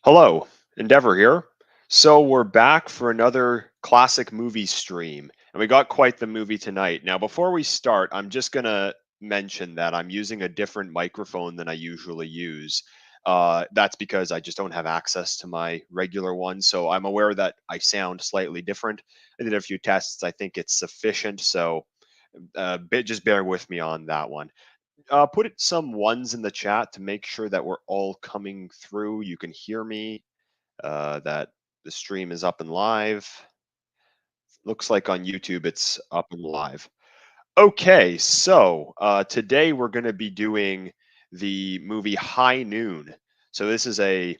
Hello, Endeavor here. So we're back for another classic movie stream, and we got quite the movie tonight. Now, before we start, I'm just gonna mention that I'm using a different microphone than I usually use. That's because I just don't have access to my regular one, so I'm aware that I sound slightly different. I did a few tests. I think it's sufficient, so just bear with me on that one. Some ones in the chat to make sure that we're all coming through. You can hear me, that the stream is up and live. Looks like on YouTube it's up and live. Okay, so today we're going to be doing the movie High Noon. So this is a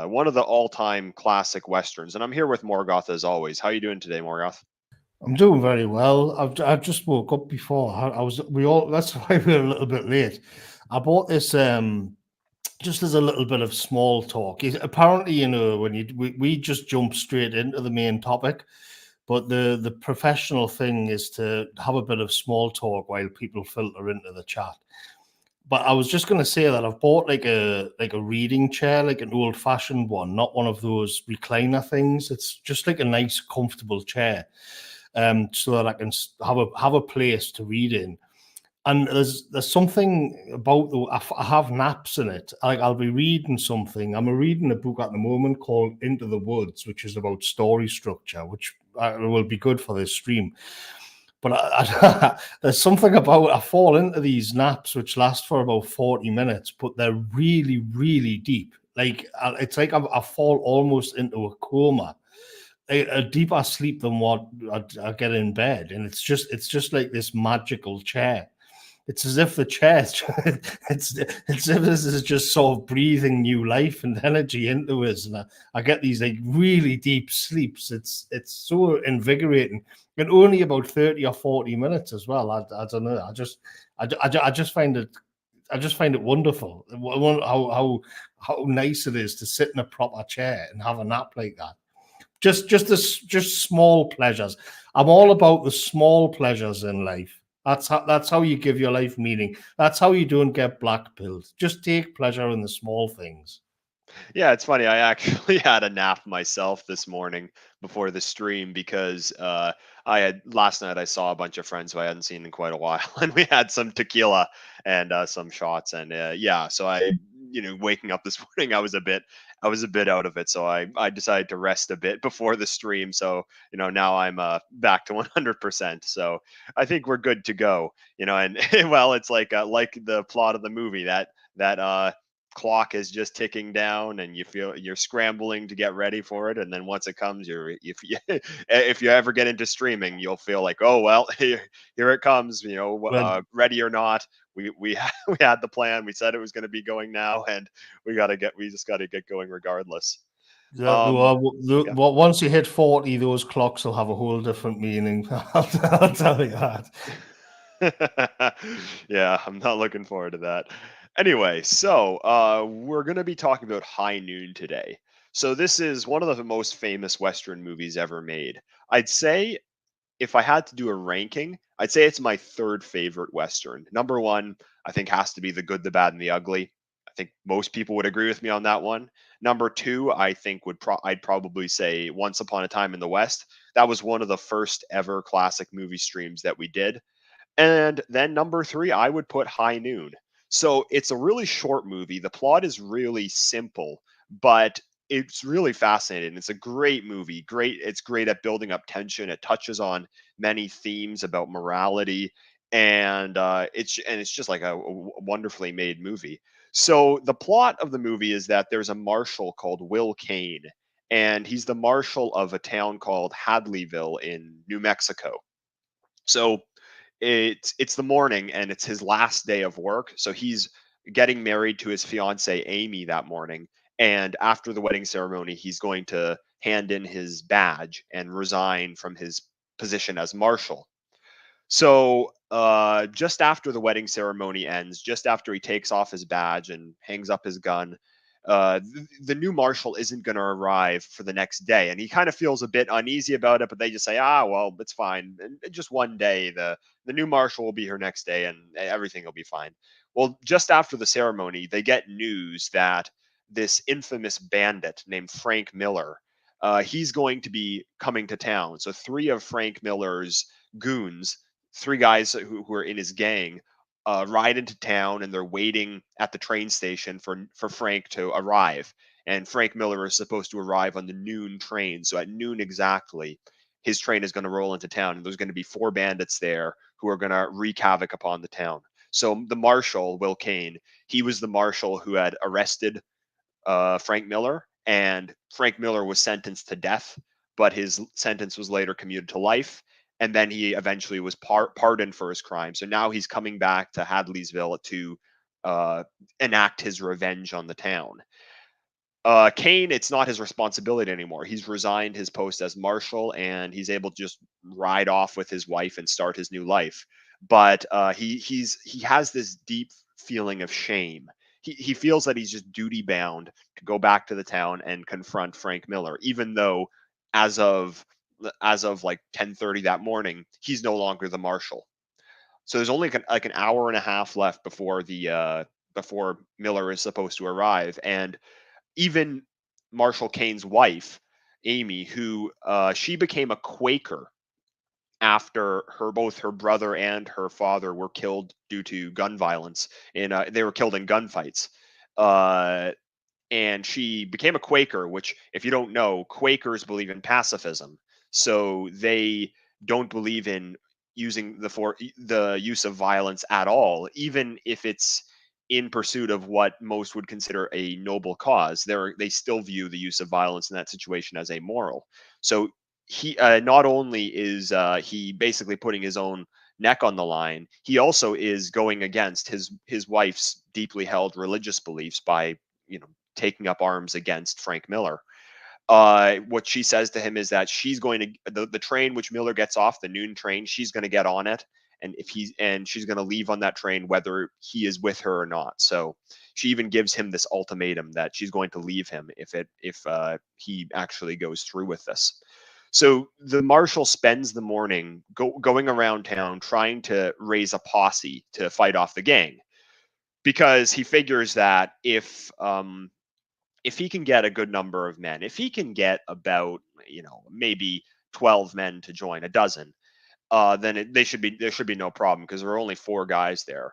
one of the all-time classic westerns, and I'm here with Morgoth as always. How you doing today, Morgoth? I'm doing very well. I just woke up before. I was we all that's why we're a little bit late. I bought this just as a little bit of small talk. Apparently, when we just jump straight into the main topic, but the professional thing is to have a bit of small talk while people filter into the chat. But I was just going to say that I've bought like a reading chair, like an old fashioned one, not one of those recliner things. It's just like a nice, comfortable chair, so that I can have a place to read in. And there's something about I have naps in it. Like I'll be reading something. I'm reading a book at the moment called Into the Woods, which is about story structure, which will be good for this stream. But there's something about I fall into these naps which last for about 40 minutes, but they're really, really deep. Like it's like I fall almost into a coma, a deeper sleep than what I get in bed, and it's just like this magical chair. It's as if the chair, it's if this is just sort of breathing new life and energy into us, and I get these like really deep sleeps. It's so invigorating, and only about 30 or 40 minutes as well. I don't know. I just find it. I just find it wonderful how nice it is to sit in a proper chair and have a nap like that. Just small pleasures. I'm all about the small pleasures in life. That's how you give your life meaning. That's how you don't get black pilled. Just take pleasure in the small things. Yeah, it's funny. I actually had a nap myself this morning before the stream because I had last night I saw a bunch of friends who I hadn't seen in quite a while, and we had some tequila and some shots, and yeah, so waking up this morning, I was a bit out of it, so I decided to rest a bit before the stream. So now I'm back to 100%. So I think we're good to go. And well, it's like the plot of the movie that clock is just ticking down and you feel you're scrambling to get ready for it, and then once it comes, if you ever get into streaming, you'll feel like, oh well, here it comes, Well, ready or not. We we had the plan, we said it was going to be going now, and we just got to get going regardless. um yeah. once you hit 40, those clocks will have a whole different meaning. I'll tell you that. Yeah, I'm not looking forward to that. Anyway, so we're going to be talking about High Noon today. So this is one of the most famous Western movies ever made. I'd say if I had to do a ranking, I'd say it's my third favorite Western. Number one, I think, has to be The Good, the Bad, and the Ugly. I think most people would agree with me on that one. Number two, I think I'd probably say Once Upon a Time in the West. That was one of the first ever classic movie streams that we did. And then number three, I would put High Noon. So it's a really short movie. The plot is really simple, but it's really fascinating. It's a great movie. It's great at building up tension. It touches on many themes about morality, and it's just like a wonderfully made movie. So the plot of the movie is that there's a marshal called Will Kane, and he's the marshal of a town called Hadleyville in New Mexico. So it's the morning and it's his last day of work. So he's getting married to his fiancee Amy that morning. And after the wedding ceremony, he's going to hand in his badge and resign from his position as marshal. So just after the wedding ceremony ends, just after he takes off his badge and hangs up his gun, the new marshal isn't going to arrive for the next day, and he kind of feels a bit uneasy about it. But they just say, "Ah, well, it's fine. And just one day, the new marshal will be here next day, and everything will be fine." Well, just after the ceremony, they get news that this infamous bandit named Frank Miller. He's going to be coming to town. So three of Frank Miller's goons, three guys who are in his gang, ride into town, and they're waiting at the train station for Frank to arrive. And Frank Miller is supposed to arrive on the noon train. So at noon exactly, his train is going to roll into town, and there's going to be four bandits there who are going to wreak havoc upon the town. So the marshal, Will Kane, he was the marshal who had arrested Frank Miller, and Frank Miller was sentenced to death, but his sentence was later commuted to life. And then he eventually was pardoned for his crime. So now he's coming back to Hadleysville to enact his revenge on the town. Kane, it's not his responsibility anymore. He's resigned his post as marshal, and he's able to just ride off with his wife and start his new life. But he has this deep feeling of shame. He feels that he's just duty bound to go back to the town and confront Frank Miller, even though as of like 10:30 that morning, he's no longer the marshal. So there's only like an hour and a half left before the before Miller is supposed to arrive, and even Marshall Kane's wife, Amy, who she became a Quaker after both her brother and her father were killed due to gun violence. They were killed in gunfights. Uh, and she became a Quaker, which, if you don't know, Quakers believe in pacifism. So they don't believe in using the use of violence at all, even if it's in pursuit of what most would consider a noble cause. They still view the use of violence in that situation as amoral. So he not only is he basically putting his own neck on the line, he also is going against his wife's deeply held religious beliefs by taking up arms against Frank Miller. What she says to him is that she's going to the train which Miller gets off, the noon train, she's going to get on it, and she's going to leave on that train whether he is with her or not. So she even gives him this ultimatum that she's going to leave him if he actually goes through with this. So the marshal spends the morning going around town trying to raise a posse to fight off the gang, because he figures that if he can get a good number of men, if he can get about maybe 12 men to join, a dozen, then there should be no problem, because there are only four guys there.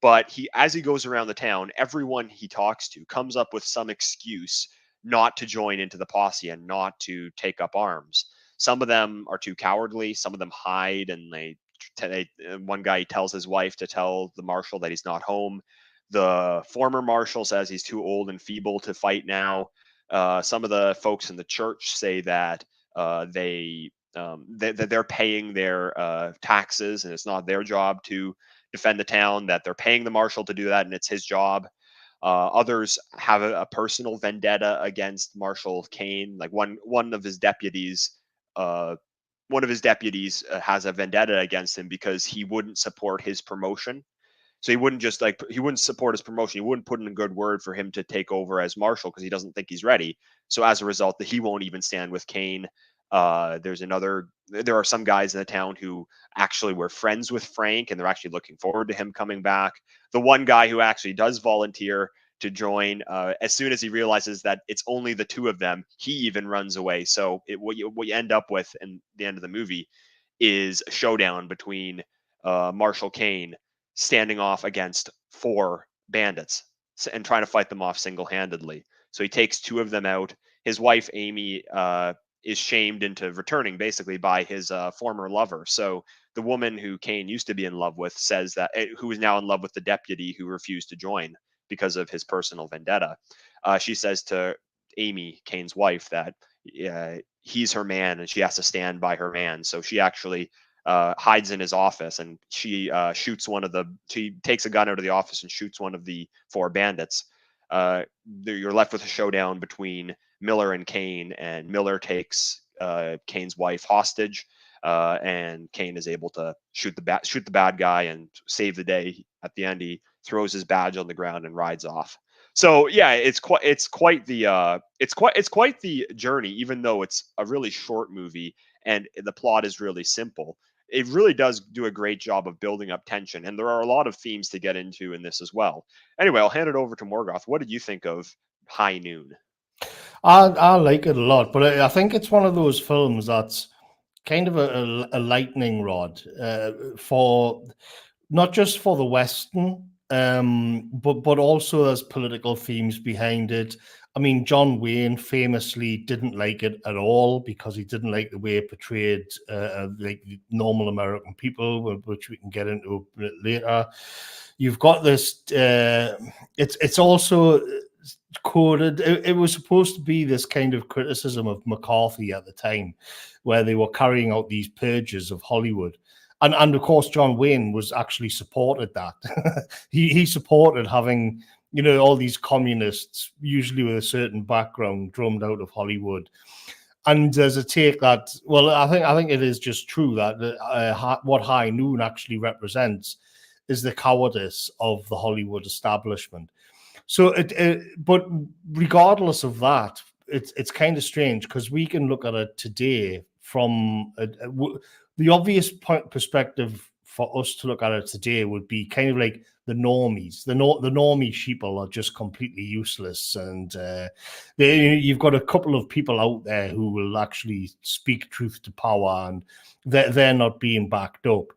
But as he goes around the town, everyone he talks to comes up with some excuse not to join into the posse and not to take up arms. Some of them are too cowardly. Some of them hide, and one guy tells his wife to tell the marshal that he's not home. The former marshal says he's too old and feeble to fight now. Some of the folks in the church say that that they're paying their taxes, and it's not their job to defend the town, that they're paying the marshal to do that and it's his job. Others have a personal vendetta against Marshal Kane. Like one of his deputies, uh, has a vendetta against him because he wouldn't support his promotion. So he wouldn't support his promotion. He wouldn't put in a good word for him to take over as marshal because he doesn't think he's ready. So as a result, he won't even stand with Kane. There are some guys in the town who actually were friends with Frank, and they're actually looking forward to him coming back. The one guy who actually does volunteer to join, as soon as he realizes that it's only the two of them, he even runs away. So what you end up with in the end of the movie is a showdown between Marshal Kane standing off against four bandits and trying to fight them off single-handedly. So he takes two of them out. His wife, Amy, is shamed into returning basically by his former lover. So the woman who Kane used to be in love with says that, who is now in love with the deputy who refused to join because of his personal vendetta. She says to Amy, Kane's wife, that he's her man and she has to stand by her man. So she actually hides in his office, and she she takes a gun out of the office and shoots one of the four bandits. You're left with a showdown between Miller and Kane, and Miller takes Kane's wife hostage, and Kane is able to shoot the bad guy and save the day. At the end, he throws his badge on the ground and rides off. So yeah, it's quite the journey, even though it's a really short movie and the plot is really simple. It really does do a great job of building up tension, and there are a lot of themes to get into in this as well. Anyway, I'll hand it over to Morgoth. What did you think of High Noon? I like it a lot, but I think it's one of those films that's kind of a lightning rod for not just for the Western, but also there's political themes behind it. I mean, John Wayne famously didn't like it at all because he didn't like the way it portrayed like normal American people, which we can get into a bit later. You've got this. It's also coded. It was supposed to be this kind of criticism of McCarthy at the time, where they were carrying out these purges of Hollywood. And of course, John Wayne was actually supported that. he supported having, you know, all these communists, usually with a certain background, drummed out of Hollywood. And there's a take that, well, I think it is just true that what High Noon actually represents is the cowardice of the Hollywood establishment. So but regardless of that, it's kind of strange because we can look at it today from the obvious perspective for us to look at it today would be kind of like the normies. The normie sheeple are just completely useless, and you've got a couple of people out there who will actually speak truth to power, and they're not being backed up.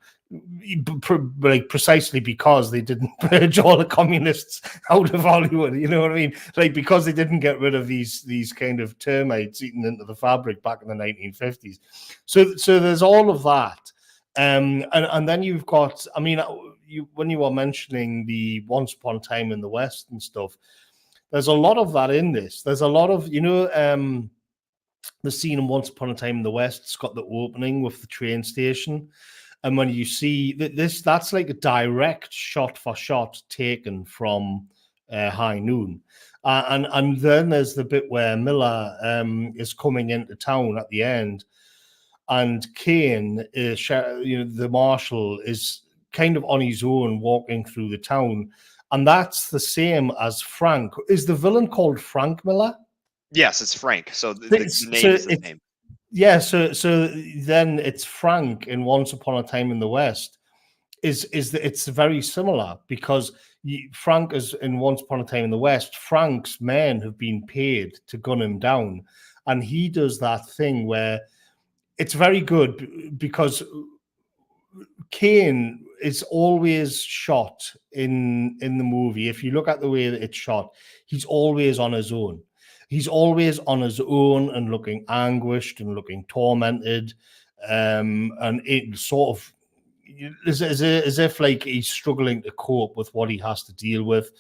Like precisely because they didn't purge all the communists out of Hollywood, you know what I mean? Like because they didn't get rid of these kind of termites eaten into the fabric back in the 1950s. So there's all of that, and then you've got. I mean, when you were mentioning the Once Upon a Time in the West and stuff, there's a lot of that in this. There's a lot of the scene in Once Upon a Time in the West. It's got the opening with the train station. And when you see that's like a direct shot for shot taken from High Noon. And then there's the bit where Miller is coming into town at the end, and Kane, the marshal, is kind of on his own walking through the town. And that's the same as Frank. Is the villain called Frank Miller? Yes, it's Frank. So the name is the same. Yeah, so then it's Frank in Once Upon a Time in the West. It's very similar because Frank is in Once Upon a Time in the West. Frank's men have been paid to gun him down, and he does that thing where it's very good because Kane is always shot in the movie. If you look at the way that it's shot, he's always on his own. He's always on his own and looking anguished and looking tormented, and it sort of as if like he's struggling to cope with what he has to deal with.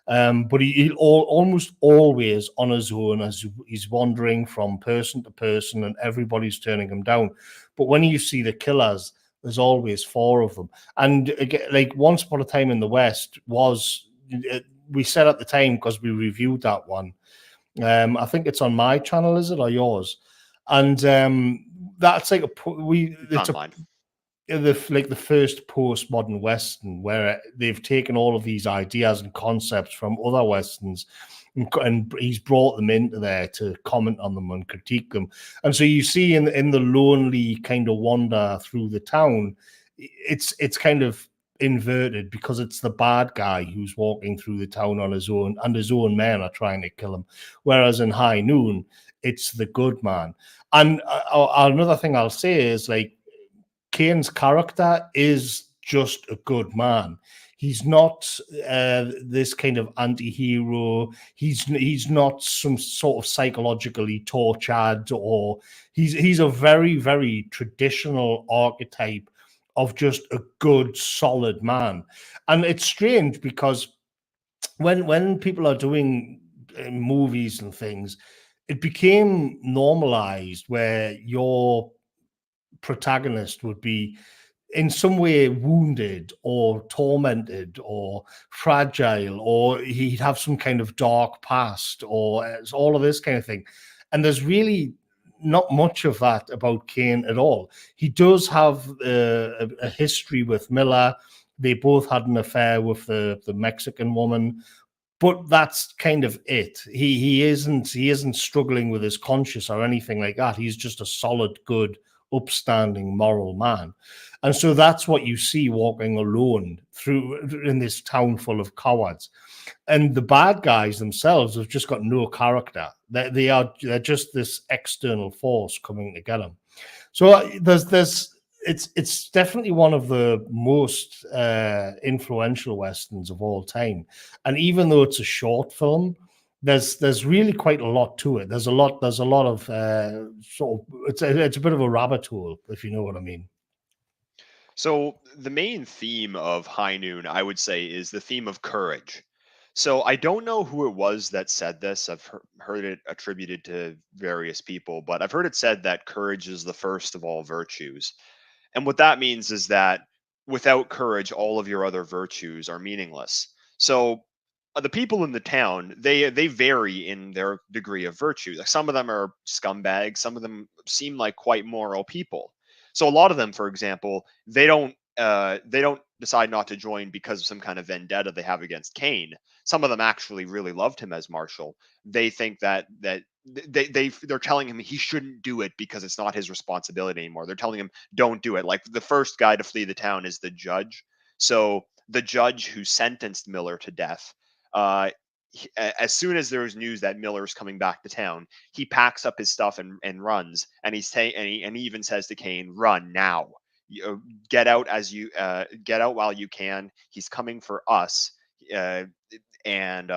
But he almost always on his own as he's wandering from person to person, and everybody's turning him down. But when you see the killers, there's always four of them. And again, like Once Upon a Time in the West was, we said at the time because we reviewed that one. I think it's on my channel, is it, or yours? And that's like it's online. The first postmodern Western where they've taken all of these ideas and concepts from other Westerns and he's brought them into there to comment on them and critique them. And so you see in the lonely kind of wander through the town, it's kind of inverted because it's the bad guy who's walking through the town on his own, and his own men are trying to kill him. Whereas in High Noon, it's the good man. And another thing I'll say is like Kane's character is just a good man. He's not this kind of anti-hero. He's not some sort of psychologically tortured, or he's a very, very traditional archetype of just a good, solid man. And it's strange because when people are doing movies and things, it became normalized where your protagonist would be in some way wounded or tormented or fragile, or he'd have some kind of dark past, or all of this kind of thing. And there's really not much of that about Kane at all. He does have a history with Miller. They both had an affair with the Mexican woman, but that's kind of it. He isn't struggling with his conscience or anything like that. He's just a solid, good, upstanding, moral man. And so that's what you see walking alone through in this town full of cowards. And the bad guys themselves have just got no character. They're just this external force coming to get them. So it's definitely one of the most influential westerns of all time. And even though it's a short film, there's really quite a lot to it. There's a lot of sort of it's a bit of a rabbit hole, if you know what I mean. So the main theme of High Noon, I would say, is the theme of courage. So I don't know who it was that said this. I've heard it attributed to various people, but I've heard it said that courage is the first of all virtues. And what that means is that without courage, all of your other virtues are meaningless. So the people in the town, they vary in their degree of virtue. Like some of them are scumbags, some of them seem like quite moral people. So a lot of them, for example, they don't decide not to join because of some kind of vendetta they have against Cain. Some of them actually really loved him as marshal. They think that they're telling him he shouldn't do it because it's not his responsibility anymore. They're telling him don't do it. Like the first guy to flee the town is the judge. So the judge who sentenced Miller to death, as soon as there's news that Miller's coming back to town, he packs up his stuff and runs. And and he even says to Cain, "Run now! Get out get out while you can. He's coming for us, uh, and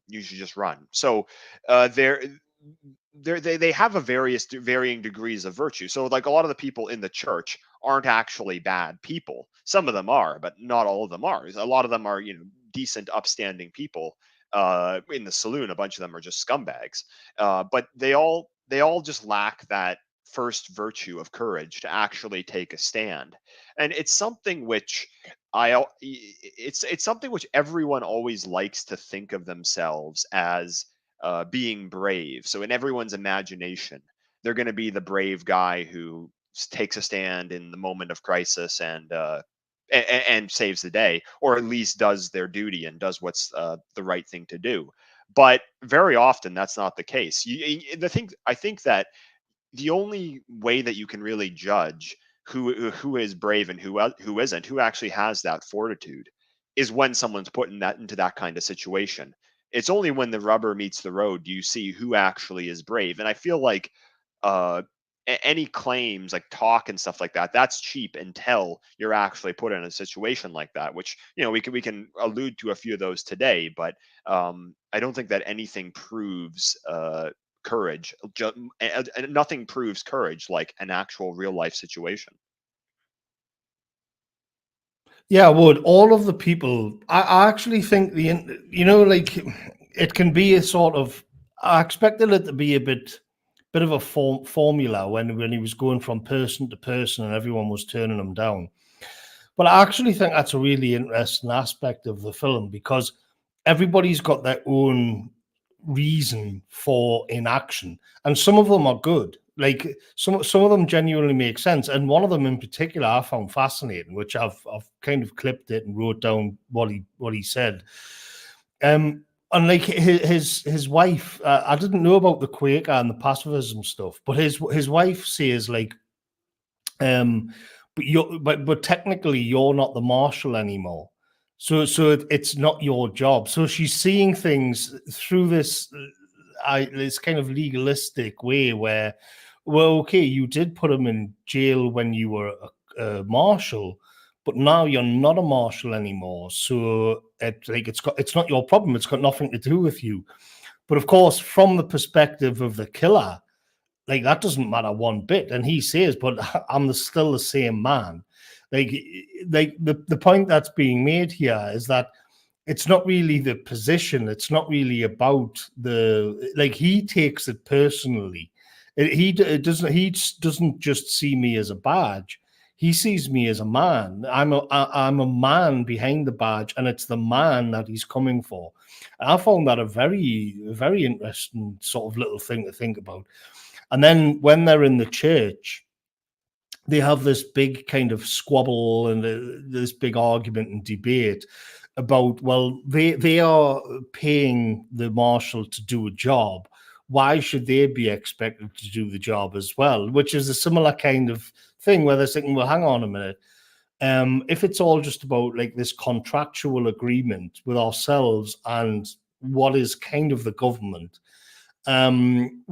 you should just run." So they're they have a varying degrees of virtue. So like a lot of the people in the church aren't actually bad people. Some of them are, but not all of them are. A lot of them are, decent, upstanding people. In the saloon, a bunch of them are just scumbags. But they all just lack that first virtue of courage to actually take a stand. And it's something which it's something which everyone always likes to think of themselves as being brave. So in everyone's imagination, they're going to be the brave guy who takes a stand in the moment of crisis and saves the day, or at least does their duty and does what's the right thing to do. But very often that's not the case. I think that the only way that you can really judge who is brave and who isn't, who actually has that fortitude, is when someone's put into that kind of situation. It's only when the rubber meets the road do you see who actually is brave. And I feel like uh, any claims like talk and stuff like that, that's cheap until you're actually put in a situation like that. Which we can allude to a few of those today, but I don't think that anything proves courage. Nothing proves courage like an actual real life situation. Yeah, I would. All of the people, I actually think like it can be a sort of. I expected it to be a bit of a formula when he was going from person to person and everyone was turning him down. But I actually think that's a really interesting aspect of the film because everybody's got their own reason for inaction, and some of them are good. Like some of them genuinely make sense, and one of them in particular I found fascinating, which I've kind of clipped it and wrote down what he said. And like his wife, I didn't know about the Quaker and the pacifism stuff, but his wife says like, but technically you're not the marshal anymore. So it's not your job. So she's seeing things through this kind of legalistic way where, well, okay, you did put him in jail when you were a marshal, but now you're not a marshal anymore. So it's not your problem. It's got nothing to do with you. But of course, from the perspective of the killer, like that doesn't matter one bit. And he says, but I'm still the same man. Like the point that's being made here is that it's not really the position. It's not really about like he takes it personally. It doesn't. He doesn't just see me as a badge. He sees me as a man. I'm a man behind the badge, and it's the man that he's coming for. And I found that a very interesting sort of little thing to think about. And then when they're in the church, they have this big kind of squabble and this big argument and debate about, well, they are paying the marshal to do a job. Why should they be expected to do the job as well? Which is a similar kind of thing where they're thinking, well, hang on a minute. If it's all just about like this contractual agreement with ourselves and what is kind of the government, then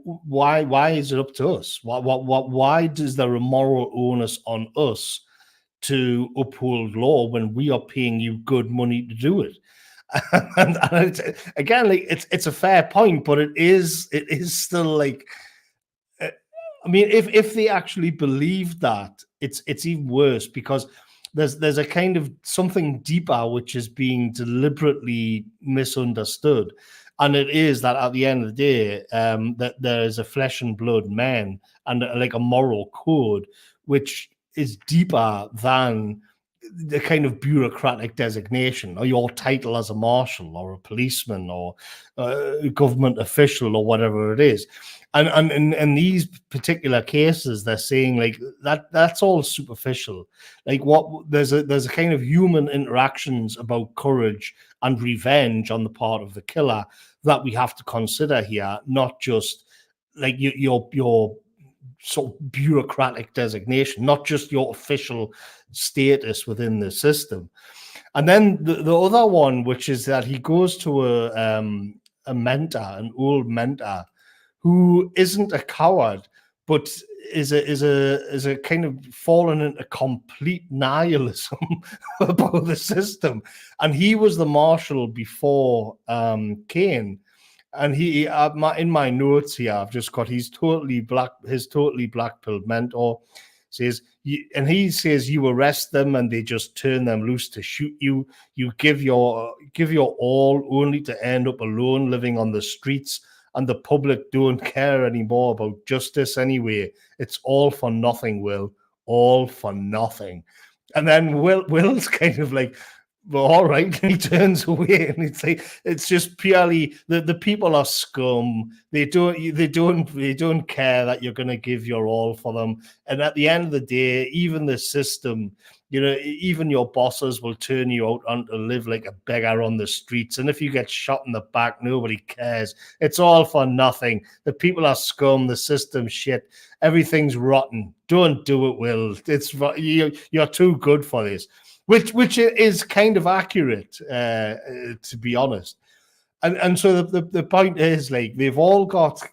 why is it up to us? Why does there a moral onus on us to uphold law when we are paying you good money to do it? and again, like it's a fair point, but it is still like, I mean, if they actually believe that, it's even worse, because there's a kind of something deeper which is being deliberately misunderstood, and it is that at the end of the day, that there is a flesh and blood man and like a moral code which is deeper than the kind of bureaucratic designation or your title as a marshal or a policeman or a government official or whatever it is. And in these particular cases, they're saying like that's all superficial. Like what there's a kind of human interactions about courage and revenge on the part of the killer that we have to consider here, not just like your sort of bureaucratic designation, not just your official status within the system. And then the other one, which is that he goes to a mentor, an old mentor, who isn't a coward, but is a kind of fallen into complete nihilism about the system. And he was the marshal before Kane. And he in my notes here, I've just got his totally black pilled mentor says, and he says you arrest them and they just turn them loose to shoot you. You give your all only to end up alone living on the streets, and the public don't care anymore about justice anyway. It's all for nothing, Will. All for nothing. And then Will's kind of like, well, all right. And he turns away, and it's like it's just purely the people are scum. They don't care that you're going to give your all for them. And at the end of the day, even the system, even your bosses will turn you out on to live like a beggar on the streets. And if you get shot in the back, nobody cares. It's all for nothing. The people are scum. The system shit. Everything's rotten. Don't do it, Will. You're too good for this. Which is kind of accurate, to be honest. And so the point is, like, they've all got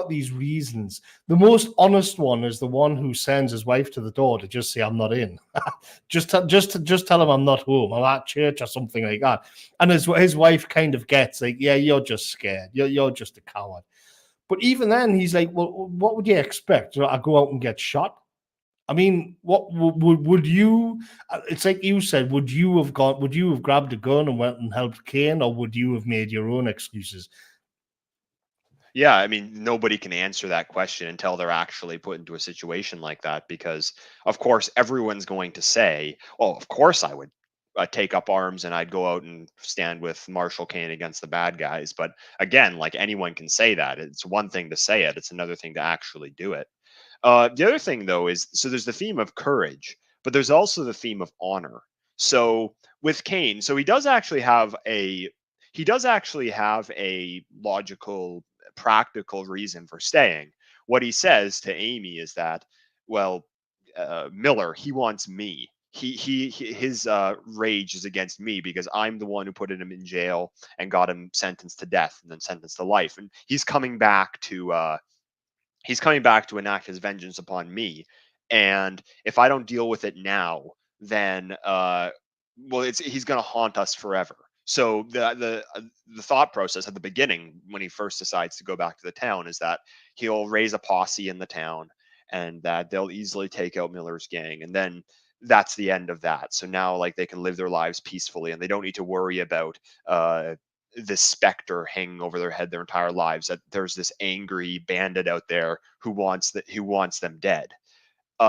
these reasons. The most honest one is the one who sends his wife to the door to just say, "I'm not in." just tell him I'm not home. I'm at church or something like that. And his wife kind of gets like, "Yeah, you're just scared. You're just a coward." But even then, he's like, "Well, what would you expect? I go out and get shot?" I mean, what would you? It's like you said. Would you have grabbed a gun and went and helped Kane, or would you have made your own excuses? Yeah, I mean, nobody can answer that question until they're actually put into a situation like that, because, of course, everyone's going to say, "Oh, of course I would take up arms and I'd go out and stand with Marshall Kane against the bad guys." But again, like, anyone can say that. It's one thing to say it; it's another thing to actually do it. The other thing, though, is so there's the theme of courage, but there's also the theme of honor. So with Kane, so he does actually have a logical, practical reason for staying. What he says to Amy is that, well, Miller, he wants me. His rage is against me because I'm the one who put him in jail and got him sentenced to death and then sentenced to life, and he's coming back to enact his vengeance upon me. And if I don't deal with it now, then well, he's going to haunt us forever. So the thought process at the beginning, when he first decides to go back to the town, is that he'll raise a posse in the town and that they'll easily take out Miller's gang, and then that's the end of that. So now, like, they can live their lives peacefully and they don't need to worry about this specter hanging over their head their entire lives, that there's this angry bandit out there who wants them dead.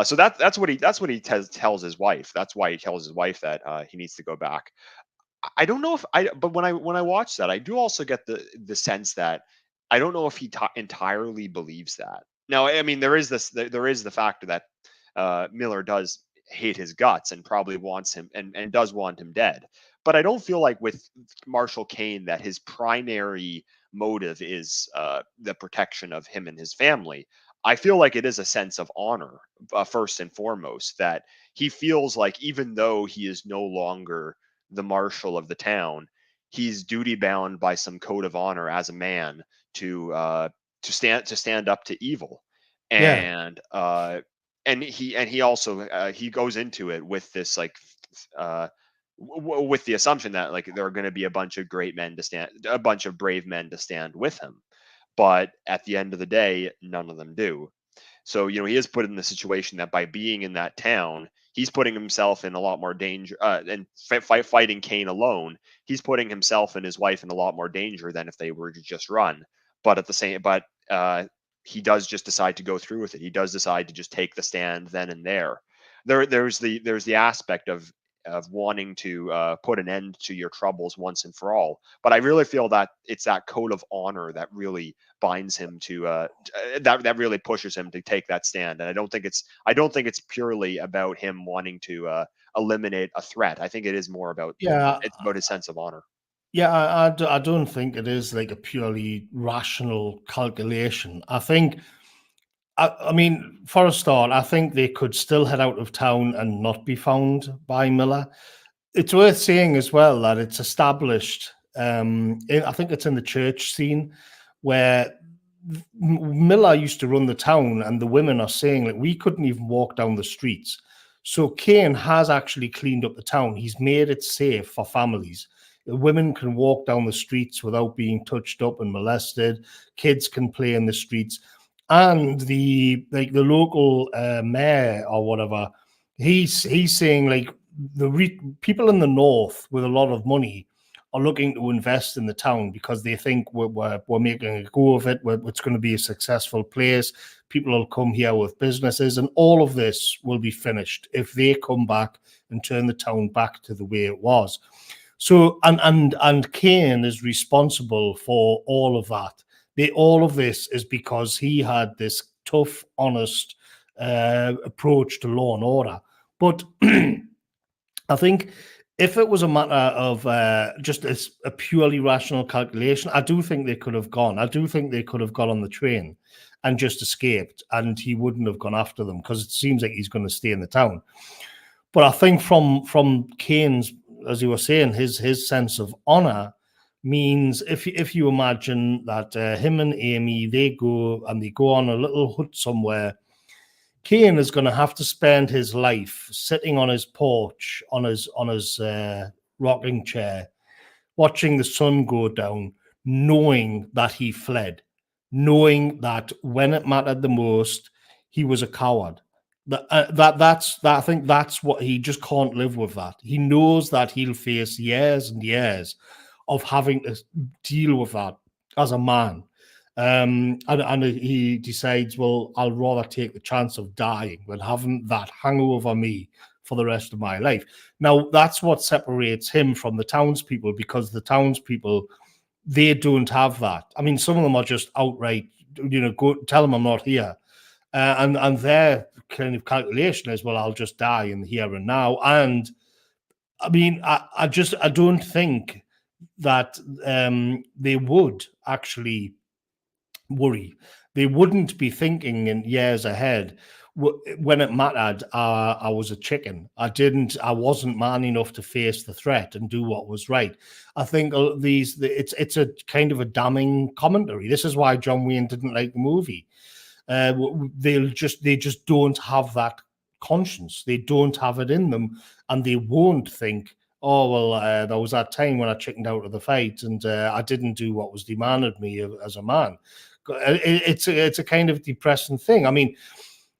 So that's what he tells his wife. That's why he tells his wife that he needs to go back. I don't know if I, but when I watch that, I do also get the sense that I don't know if he entirely believes that. Now, I mean, there is the factor that Miller does hate his guts and probably wants him and does want him dead. But I don't feel like with Marshall Kane that his primary motive is the protection of him and his family. I feel like it is a sense of honor, first and foremost, that he feels like even though he is no longer the marshal of the town, he's duty bound by some code of honor as a man to stand up to evil, Yeah. and he also he goes into it with this like uh, with the assumption that like there are going to be a bunch of great men to stand, a bunch of brave men to stand with him, but at the end of the day, none of them do. So, he is put in the situation that by being in that town, he's putting himself in a lot more danger, and fighting Kane alone, he's putting himself and his wife in a lot more danger than if they were to just run. But at the same, but he does just decide to go through with it. He does decide to just take the stand then and there. There's the aspect of wanting to put an end to your troubles once and for all. But I really feel that it's that code of honor that really binds him to that really pushes him to take that stand. And I don't think it's purely about him wanting to eliminate a threat. I think it is more about Yeah. it's about his sense of honor. Yeah, I don't think it is like a purely rational calculation. I mean, for a start, I think they could still head out of town and not be found by Miller. It's worth saying as well that it's established. I think it's in the church scene where Miller used to run the town, and the women are saying that we couldn't even walk down the streets. So Kane has actually cleaned up the town. He's made it safe for families. The women can walk down the streets without being touched up and molested. Kids can play in the streets, and the local mayor or whatever, he's saying like people in the north with a lot of money are looking to invest in the town because they think we're making a go of it. It's going to be a successful place. People will come here with businesses, and all of this will be finished if they come back and turn the town back to the way it was. So, and Kane is responsible for all of that. All of this is because he had this tough, honest approach to law and order. But I think if it was a matter of just a purely rational calculation, I do think they could have gone. I do think they could have got on the train and just escaped, and he wouldn't have gone after them because it seems like he's going to stay in the town. But I think from Kane's, as you were saying, his sense of honor means if you imagine that him and Amy they go on a little hut somewhere. Kane is going to have to spend his life sitting on his porch on his rocking chair, watching the sun go down, knowing that he fled, knowing that when it mattered the most, he was a coward. I think that's what he just can't live with. That he knows that he'll face years and years of having to deal with that as a man. And he decides, well, I'll rather take the chance of dying than having that hang over me for the rest of my life. Now, that's what separates him from the townspeople, because the townspeople, they don't have that. I mean, some of them are just outright, go tell them I'm not here. And their kind of calculation is, well, I'll just die in the here and now. And I mean, I don't think that they would actually worry. They wouldn't be thinking in years ahead. When it mattered, I was a chicken. I wasn't man enough to face the threat and do what was right. I think it's a kind of a damning commentary. This is why John Wayne didn't like the movie. They just don't have that conscience. They don't have it in them, and they won't think, oh well, there was that time when I chickened out of the fight and I didn't do what was demanded me as a man. It's a kind of depressing thing. I mean,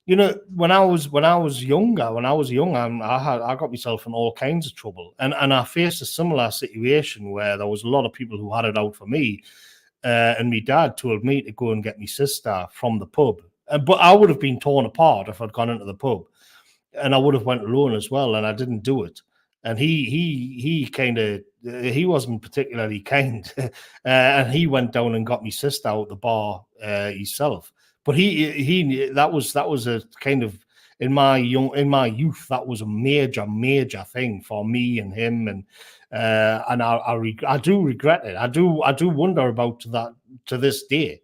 when I was young, I got myself in all kinds of trouble, and I faced a similar situation where there was a lot of people who had it out for me, and my dad told me to go and get my sister from the pub, but I would have been torn apart if I'd gone into the pub, and I would have went alone as well, and I didn't do it. And he kind of he wasn't particularly kind, and he went down and got my sister out the bar himself. But he that was a kind of in my youth that was a major thing for me and him, and I do regret it. I do wonder about that to this day.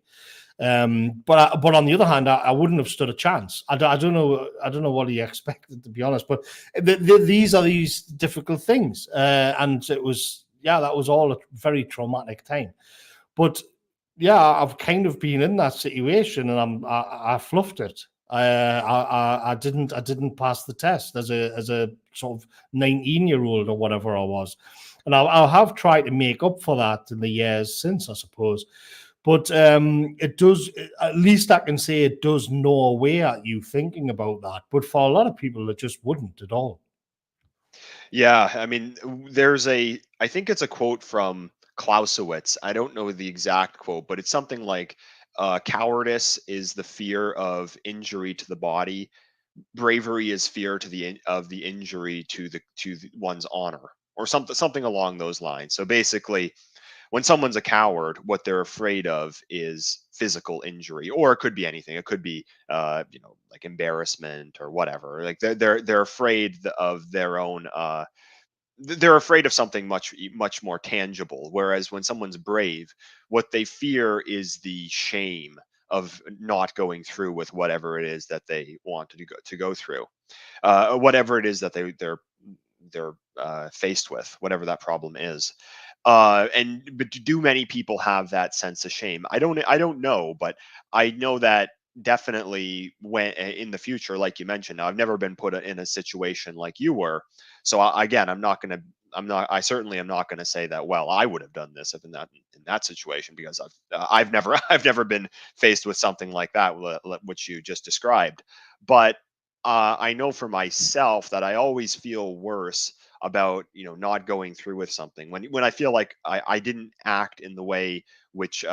But on the other hand, I wouldn't have stood a chance. I don't know what he expected, to be honest. But these are these difficult things, and it was that was all a very traumatic time. But yeah, I've kind of been in that situation, and I fluffed it. I didn't pass the test as a sort of 19-year-old or whatever I was, and I have tried to make up for that in the years since, I suppose. But it does, at least I can say it does gnaw away at you thinking about that. But for a lot of people, it just wouldn't at all. Yeah, I mean, I think it's a quote from Clausewitz. I don't know the exact quote, but it's something like, "Cowardice is the fear of injury to the body. Bravery is fear of the injury to one's honor," or something along those lines. So basically, when someone's a coward, what they're afraid of is physical injury, or it could be anything. It could be, like embarrassment or whatever. Like they're afraid of their own. They're afraid of something much more tangible. Whereas when someone's brave, what they fear is the shame of not going through with whatever it is that they want to go through, whatever it is that they're faced with, whatever that problem is. But do many people have that sense of shame? I don't know, but I know that definitely when in the future, like you mentioned, now I've never been put in a situation like you were. So again, I certainly am not going to say that, well, I would have done this if in that situation, because I've never I've never been faced with something like that, which you just described. But I know for myself that I always feel worse about, not going through with something when I feel like I didn't act in the way which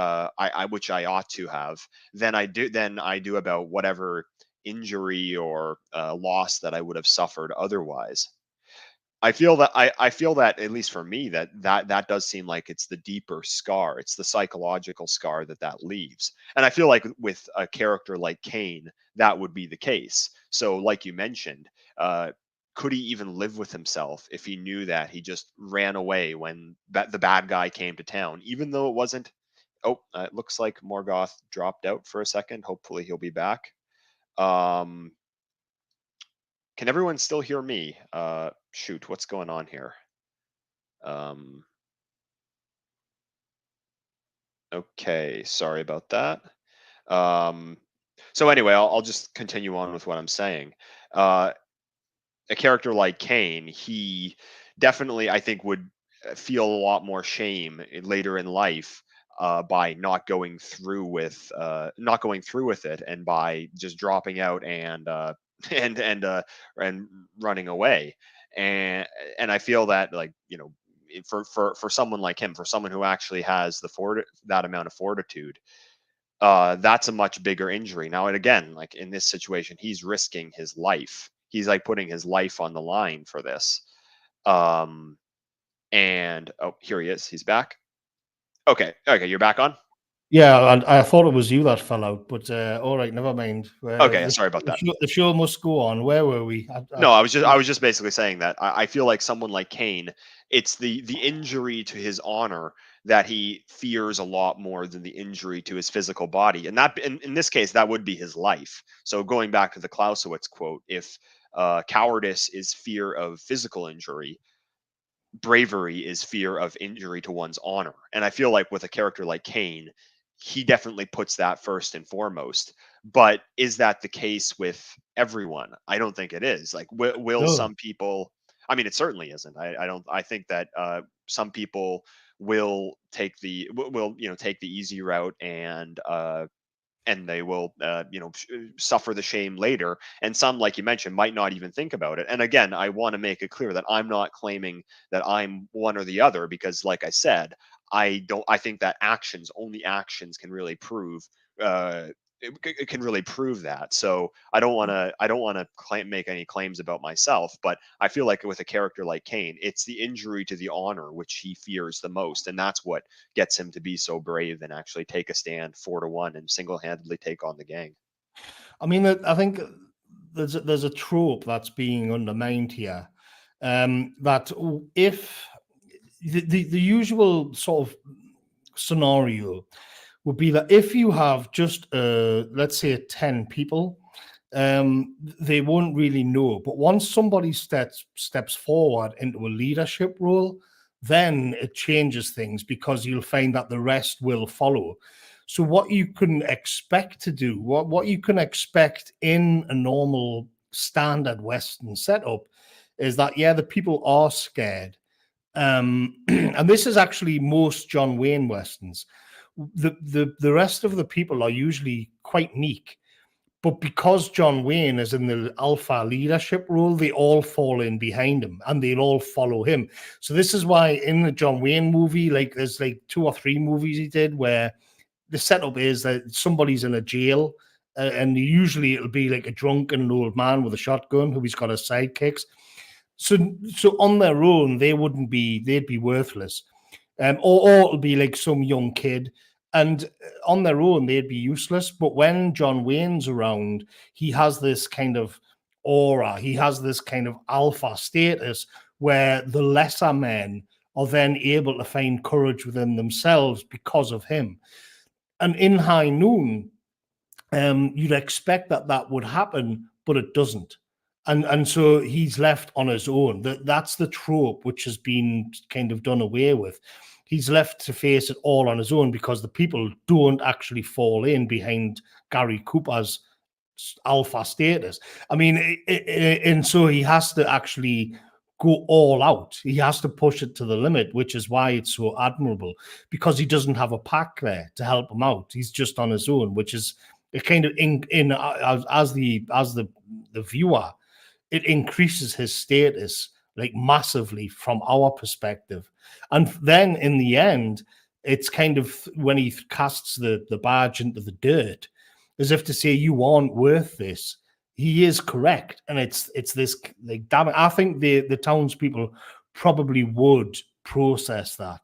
which I ought to have, than I do about whatever injury or loss that I would have suffered otherwise. I feel that, at least for me, that does seem like it's the deeper scar. It's the psychological scar that leaves. And I feel like with a character like Kane, that would be the case. So, like you mentioned, could he even live with himself if he knew that he just ran away when the bad guy came to town, even though it wasn't? Oh, it looks like Morgoth dropped out for a second. Hopefully, he'll be back. Um, can everyone still hear me? Shoot, what's going on here? Um, okay, sorry about that. Um, so anyway, I'll just continue on with what I'm saying. Uh, a character like Kane, he definitely, I think, would feel a lot more shame later in life, by not going through with it, and by just dropping out and and and uh, and running away. And I feel that, like, for someone like him, for someone who actually has that amount of fortitude, that's a much bigger injury. Now, and again, like in this situation, he's risking his life. He's like putting his life on the line for this. Um, and oh, here he is. He's back. Okay, okay, you're back on. Yeah, and I thought it was you that fell out, but all right, never mind. Okay, sorry about that. The show must go on. Where were we? No, I was just basically saying that I feel like someone like Kane, it's the injury to his honor that he fears a lot more than the injury to his physical body, and that in this case that would be his life. So going back to the Clausewitz quote, if cowardice is fear of physical injury, bravery is fear of injury to one's honor. And I feel like with a character like Kane, he definitely puts that first and foremost. But is that the case with everyone? I don't think it is. Like, will No. some people? I mean, it certainly isn't. I don't. I think that some people will take the easy route, and they will suffer the shame later, and some, like you mentioned, might not even think about it. And again, I want to make it clear that I'm not claiming that I'm one or the other, because, like I said, I think that only actions can really prove, uh it can really prove that. So I don't want to make any claims about myself, but I feel like with a character like Kane, it's the injury to the honor which he fears the most, and that's what gets him to be so brave and actually take a stand 4-1 and single-handedly take on the gang. I mean, I think there's a trope that's being undermined here. That if the usual sort of scenario would be that if you have just, let's say, 10 people, they won't really know. But once somebody steps forward into a leadership role, then it changes things because you'll find that the rest will follow. So what you can expect to do, what you can expect in a normal standard Western setup is that, yeah, the people are scared. And this is actually most John Wayne Westerns. The rest of the people are usually quite meek. But because John Wayne is in the alpha leadership role, they all fall in behind him and they'll all follow him. So this is why in the John Wayne movie, like there's like 2 or 3 movies he did where the setup is that somebody's in a jail, and usually it'll be like a drunken old man with a shotgun who he's got his sidekicks. So on their own, they'd be worthless. Or it'll be like some young kid, and on their own they'd be useless. But when John Wayne's around, he has this kind of aura, he has this kind of alpha status where the lesser men are then able to find courage within themselves because of him. And in High Noon, you'd expect that that would happen, but it doesn't. And so he's left on his own. That's the trope which has been kind of done away with. He's left to face it all on his own because the people don't actually fall in behind Gary Cooper's alpha status. I mean, and so he has to actually go all out. He has to push it to the limit, which is why it's so admirable, because he doesn't have a pack there to help him out. He's just on his own, which is it kind of in as the viewer, it increases his status like massively from our perspective. And then in the end, it's kind of when he casts the badge into the dirt, as if to say, you aren't worth this. He is correct. And it's this like, damn it. I think the townspeople probably would process that.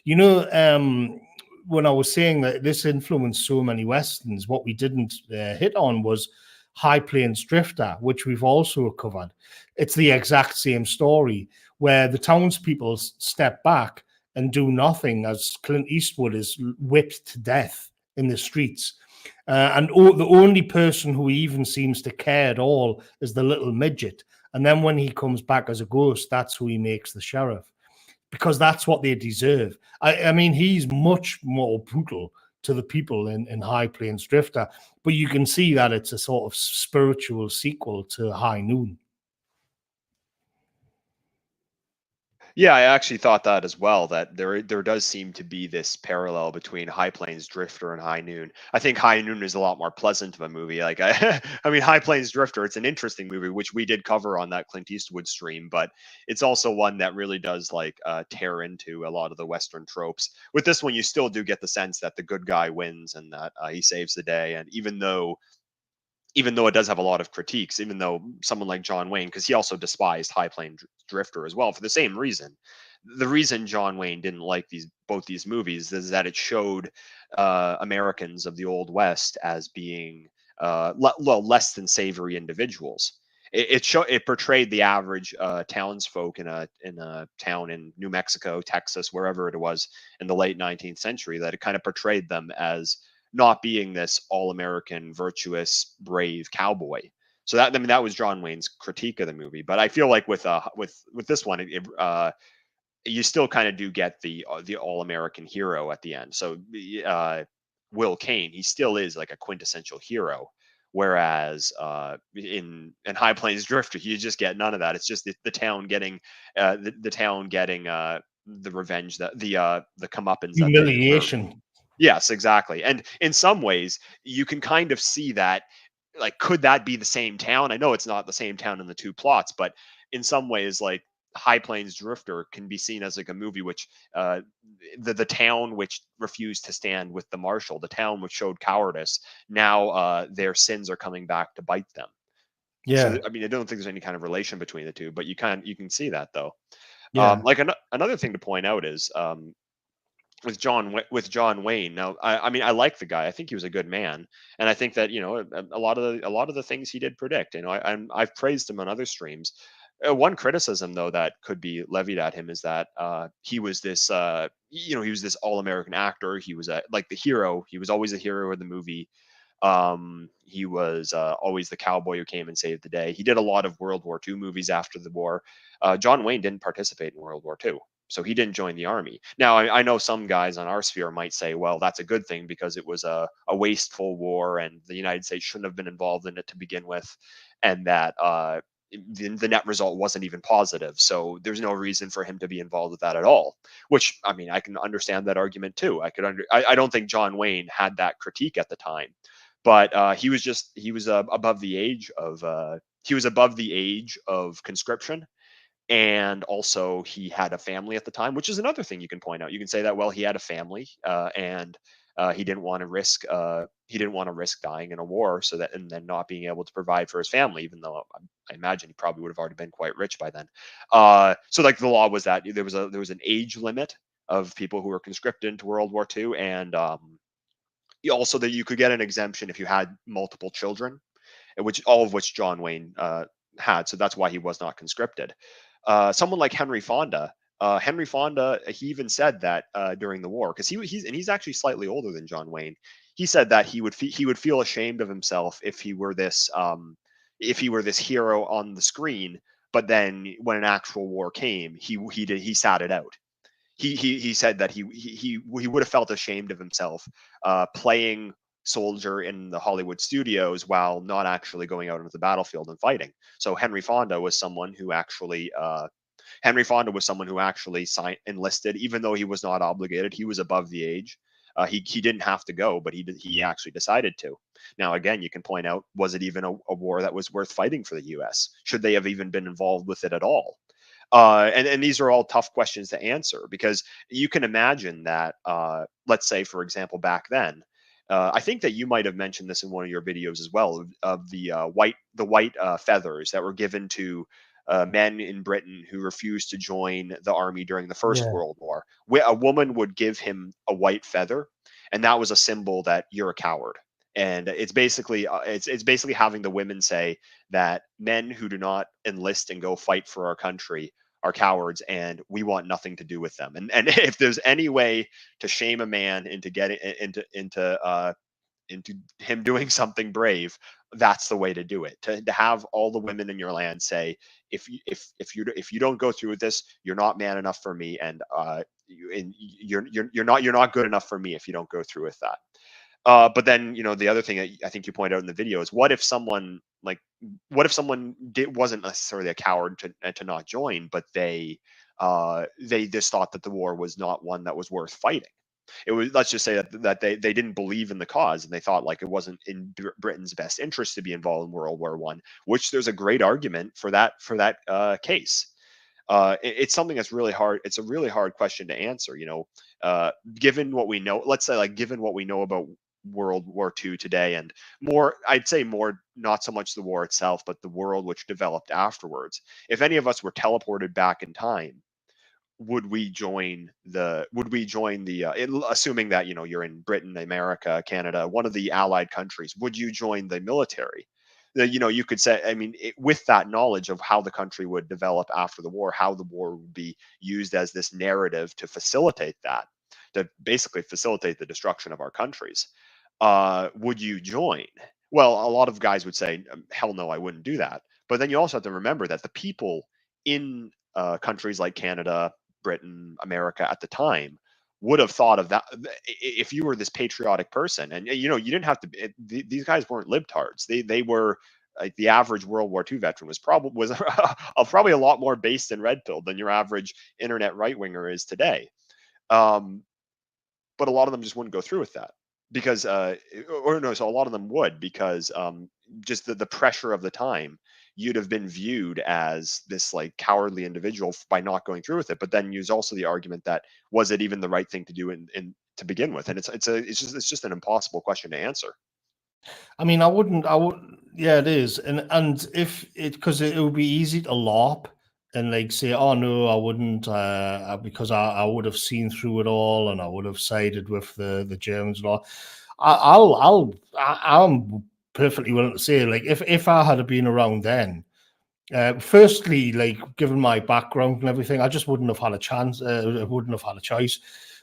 You know, when I was saying that this influenced so many Westerns, what we didn't hit on was High Plains Drifter, which we've also covered. It's the exact same story where the townspeople step back and do nothing as Clint Eastwood is whipped to death in the streets. And the only person who even seems to care at all is the little midget. And then when he comes back as a ghost, that's who he makes the sheriff, because that's what they deserve. I mean, he's much more brutal to the people in High Plains Drifter, but you can see that it's a sort of spiritual sequel to High Noon. Yeah, I actually thought that as well, that there does seem to be this parallel between High Plains Drifter and High Noon. I think High Noon is a lot more pleasant of a movie. Like I mean High Plains Drifter, it's an interesting movie which we did cover on that Clint Eastwood stream, but it's also one that really does like tear into a lot of the Western tropes. With this one, you still do get the sense that the good guy wins and that he saves the day. And even though it does have a lot of critiques, even though someone like John Wayne, because he also despised High Plains Drifter as well for the same reason. The reason John Wayne didn't like both these movies is that it showed Americans of the Old West as being less than savory individuals. It portrayed the average townsfolk in a town in New Mexico, Texas, wherever it was in the late 19th century. That it kind of portrayed them as not being this all-American, virtuous, brave cowboy. So that, I mean, that was John Wayne's critique of the movie. But I feel like with this one, you still kind of do get the all-American hero at the end. So Will Kane, he still is like a quintessential hero. Whereas in High Plains Drifter, you just get none of that. It's just the town getting the town getting the revenge, the comeuppance that they deserve. Humiliation. Yes, exactly. And in some ways, you can kind of see that, like, could that be the same town? I know it's not the same town in the two plots, but in some ways, like High Plains Drifter can be seen as like a movie which the town which refused to stand with the marshal, the town which showed cowardice, now their sins are coming back to bite them. So Yeah. I mean, I don't think there's any kind of relation between the two, but you can see that though. Yeah. Like another thing to point out is with John Wayne. Now, I mean, I like the guy. I think he was a good man, and I think that a lot of the things he did predict. I've praised him on other streams. One criticism, though, that could be levied at him is that he was this, he was this all-American actor. He was like the hero. He was always the hero of the movie. He was always the cowboy who came and saved the day. He did a lot of World War II movies after the war. John Wayne didn't participate in World War II, so he didn't join the army. Now, I know some guys on our sphere might say, well, that's a good thing because it was a wasteful war and the United States shouldn't have been involved in it to begin with, and that the net result wasn't even positive. So there's no reason for him to be involved with that at all. Which, I mean, I can understand that argument too. I don't think John Wayne had that critique at the time, but he was above the age of conscription, and also he had a family at the time, which is another thing you can point out. You can say that, well, he had a family, and he didn't want to risk dying in a war, so that and then not being able to provide for his family, even though I imagine he probably would have already been quite rich by then. So like the law was that there was an age limit of people who were conscripted into World War II, and also that you could get an exemption if you had multiple children, which all of which John Wayne had. So that's why he was not conscripted. Someone like Henry Fonda. Henry Fonda, he even said that during the war, because he's actually slightly older than John Wayne. He said that he would feel ashamed of himself if he were this hero on the screen, but then when an actual war came, he sat it out. He said that he would have felt ashamed of himself playing soldier in the Hollywood studios while not actually going out into the battlefield and fighting. So Henry Fonda was someone who actually enlisted, even though he was not obligated. He was above the age. He didn't have to go, but he actually decided to. Now, again, you can point out, was it even a war that was worth fighting for the U.S.? Should they have even been involved with it at all? And these are all tough questions to answer, because you can imagine that, let's say, for example, back then, I think that you might have mentioned this in one of your videos as well, of the white feathers that were given to men in Britain who refused to join the army during the First Yeah. World War. Where a woman would give him a white feather, and that was a symbol that you're a coward. And it's basically having the women say that men who do not enlist and go fight for our country are cowards, and we want nothing to do with them. And if there's any way to shame a man into getting into him doing something brave, that's the way to do it. To have all the women in your land say, if you don't go through with this, you're not man enough for me, and you're not good enough for me if you don't go through with that. But then, the other thing that I think you point out in the video is, what if someone wasn't necessarily a coward to not join, but they just thought that the war was not one that was worth fighting. It was, let's just say that they didn't believe in the cause, and they thought like it wasn't in Britain's best interest to be involved in World War I, which there's a great argument for that case. It's something that's really hard. It's a really hard question to answer. Given what we know, let's say, like, given what we know about World War II today, and more, I'd say more, not so much the war itself, but the world which developed afterwards. If any of us were teleported back in time, would we join the assuming that you're in Britain, America, Canada, one of the allied countries, would you join the military? You could say, I mean, with that knowledge of how the country would develop after the war, how the war would be used as this narrative to facilitate that, to basically facilitate the destruction of our countries, would you join? Well, a lot of guys would say, hell no, I wouldn't do that. But then you also have to remember that the people in countries like Canada, Britain, America at the time would have thought of that. If you were this patriotic person, and you didn't have to. These guys weren't libtards. They were, like, the average World War II veteran was probably a lot more based and red pilled than your average internet right winger is today. But a lot of them just wouldn't go through with that because, or no, so a lot of them would, because just the pressure of the time. You'd have been viewed as this, like, cowardly individual by not going through with it. But then use also the argument that, was it even the right thing to do in to begin with? And it's just an impossible question to answer. I mean, I would, yeah, it is. And if it, because it would be easy to LARP and like say, oh no, I wouldn't, because I would have seen through it all and I would have sided with the Germans and all. I'm perfectly willing to say, like, if I had been around then, Firstly, like given my background and everything, I just wouldn't have had a chance. I wouldn't have had a choice.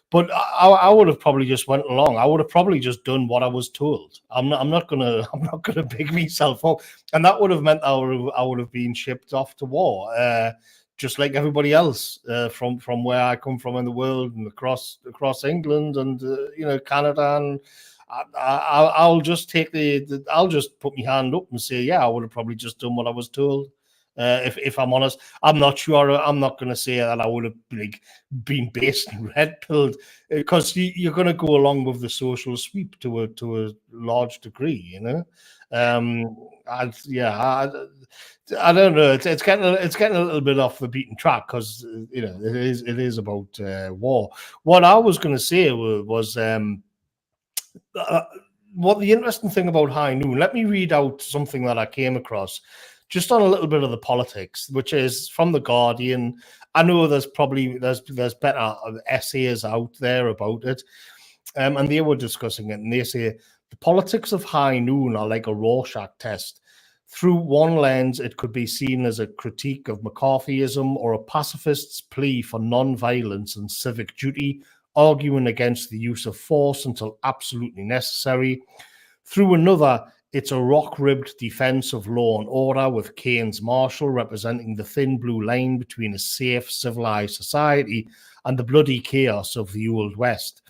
But I would have probably just went along. I would have probably just done what I was told. I'm not gonna I'm not gonna big myself up, and that would have meant I would have been shipped off to war, just like everybody else from where I come from in the world and across England and Canada. And I'll just take I'll just put my hand up and say, yeah, I would have probably just done what I was told. If I'm honest, I'm not sure. I'm not going to say that I would have been based and red pilled, because you're going to go along with the social sweep to a large degree, you know. I don't know. It's getting a little bit off the beaten track, because it is about war. What I was going to say was what the interesting thing about High Noon. Let me read out something that I came across just on a little bit of the politics, which is from The Guardian. I know there's better essays out there about it, and they were discussing it, and they say the politics of High Noon are like a Rorschach test. Through one lens, it could be seen as a critique of McCarthyism or a pacifist's plea for non-violence and civic duty, arguing against the use of force until absolutely necessary. Through another, it's a rock-ribbed defense of law and order, with Keynes Marshall representing the thin blue line between a safe, civilized society and the bloody chaos of the Old West.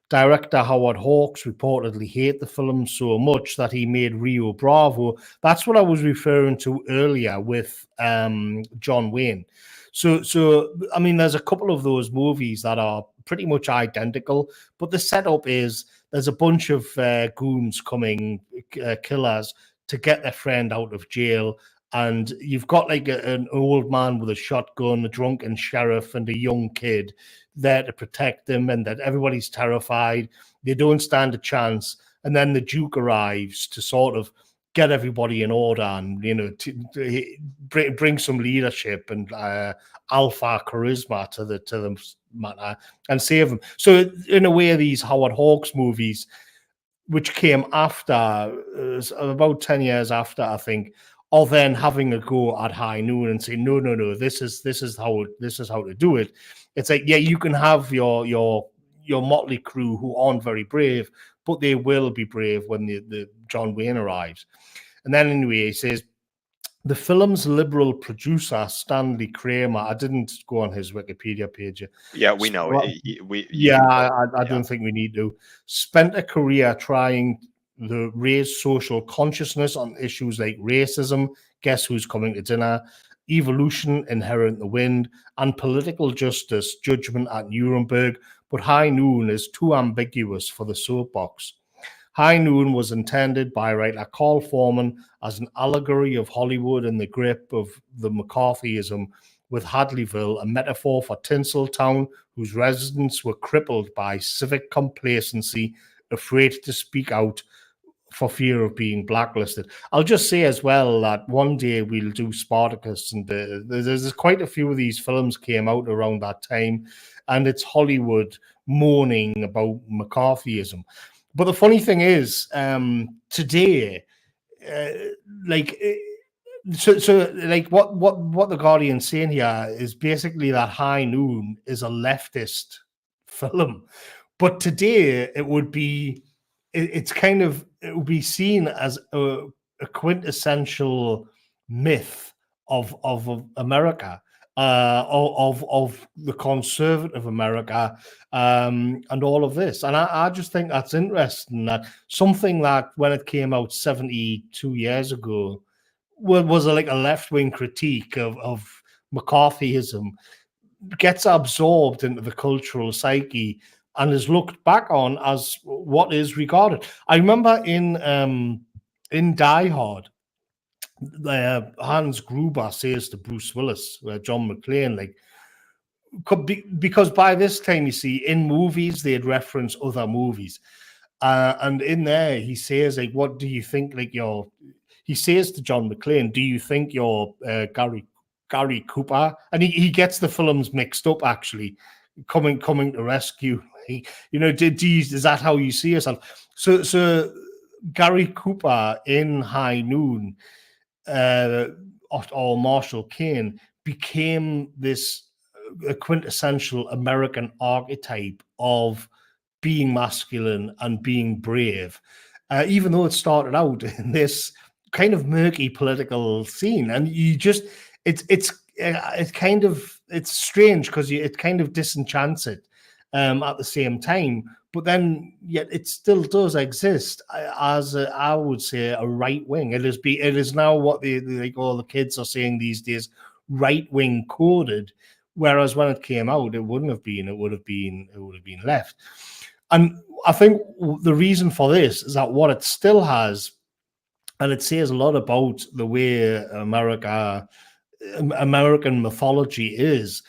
Director Howard Hawks reportedly hated the film so much that he made Rio Bravo. That's what I was referring to earlier with John Wayne. So I mean, there's a couple of those movies that are pretty much identical, but the setup is there's a bunch of goons coming, killers, to get their friend out of jail. And you've got like an old man with a shotgun, a drunken sheriff, and a young kid there to protect them, and that everybody's terrified. They don't stand a chance. And then the Duke arrives to sort of get everybody in order and, to bring some leadership and alpha charisma to the matter and save them. So in a way, these Howard Hawks movies, which came after, about 10 years after, I think, are then having a go at High Noon and say, no, this is how to do it. It's like, yeah, you can have your motley crew who aren't very brave, but they will be brave when the John Wayne arrives. And then anyway, he says, the film's liberal producer, Stanley Kramer, I didn't go on his Wikipedia page. Yeah, we know. I don't think we need to. Spent a career trying to raise social consciousness on issues like racism, Guess Who's Coming to Dinner, evolution, Inherent in the Wind, and political justice, Judgment at Nuremberg. But High Noon is too ambiguous for the soapbox. High Noon was intended by writer Carl Foreman as an allegory of Hollywood in the grip of the McCarthyism, with Hadleyville a metaphor for Tinseltown, whose residents were crippled by civic complacency, afraid to speak out for fear of being blacklisted. I'll just say as well that one day we'll do Spartacus, and there's quite a few of these films came out around that time, and it's Hollywood moaning about McCarthyism. But the funny thing is, today, what the Guardian's saying here is basically that High Noon is a leftist film, but today it would be seen as a quintessential myth of America, of the conservative America, and all of this. And I just think that's interesting, that something that when it came out 72 years ago was like a left-wing critique of McCarthyism gets absorbed into the cultural psyche and is looked back on as what is regarded. I remember in Die Hard, Hans Gruber says to Bruce Willis, John McClane, like, because by this time, you see, in movies, they'd reference other movies. And in there, he says, like, what do you think, like, he says to John McClane, do you think you're Gary Cooper? And he gets the films mixed up, actually, coming to rescue. Is that how you see yourself? So Gary Cooper in High Noon or Marshall Kane became this a quintessential American archetype of being masculine and being brave, even though it started out in this kind of murky political scene. And you just, it's kind of, it's strange because it kind of disenchants it at the same time. But then, yet it still does exist as I would say a right wing. It is now what like all the kids are saying these days, right wing coded. Whereas when it came out, it wouldn't have been. It would have been left. And I think the reason for this is that what it still has, and it says a lot about the way American mythology is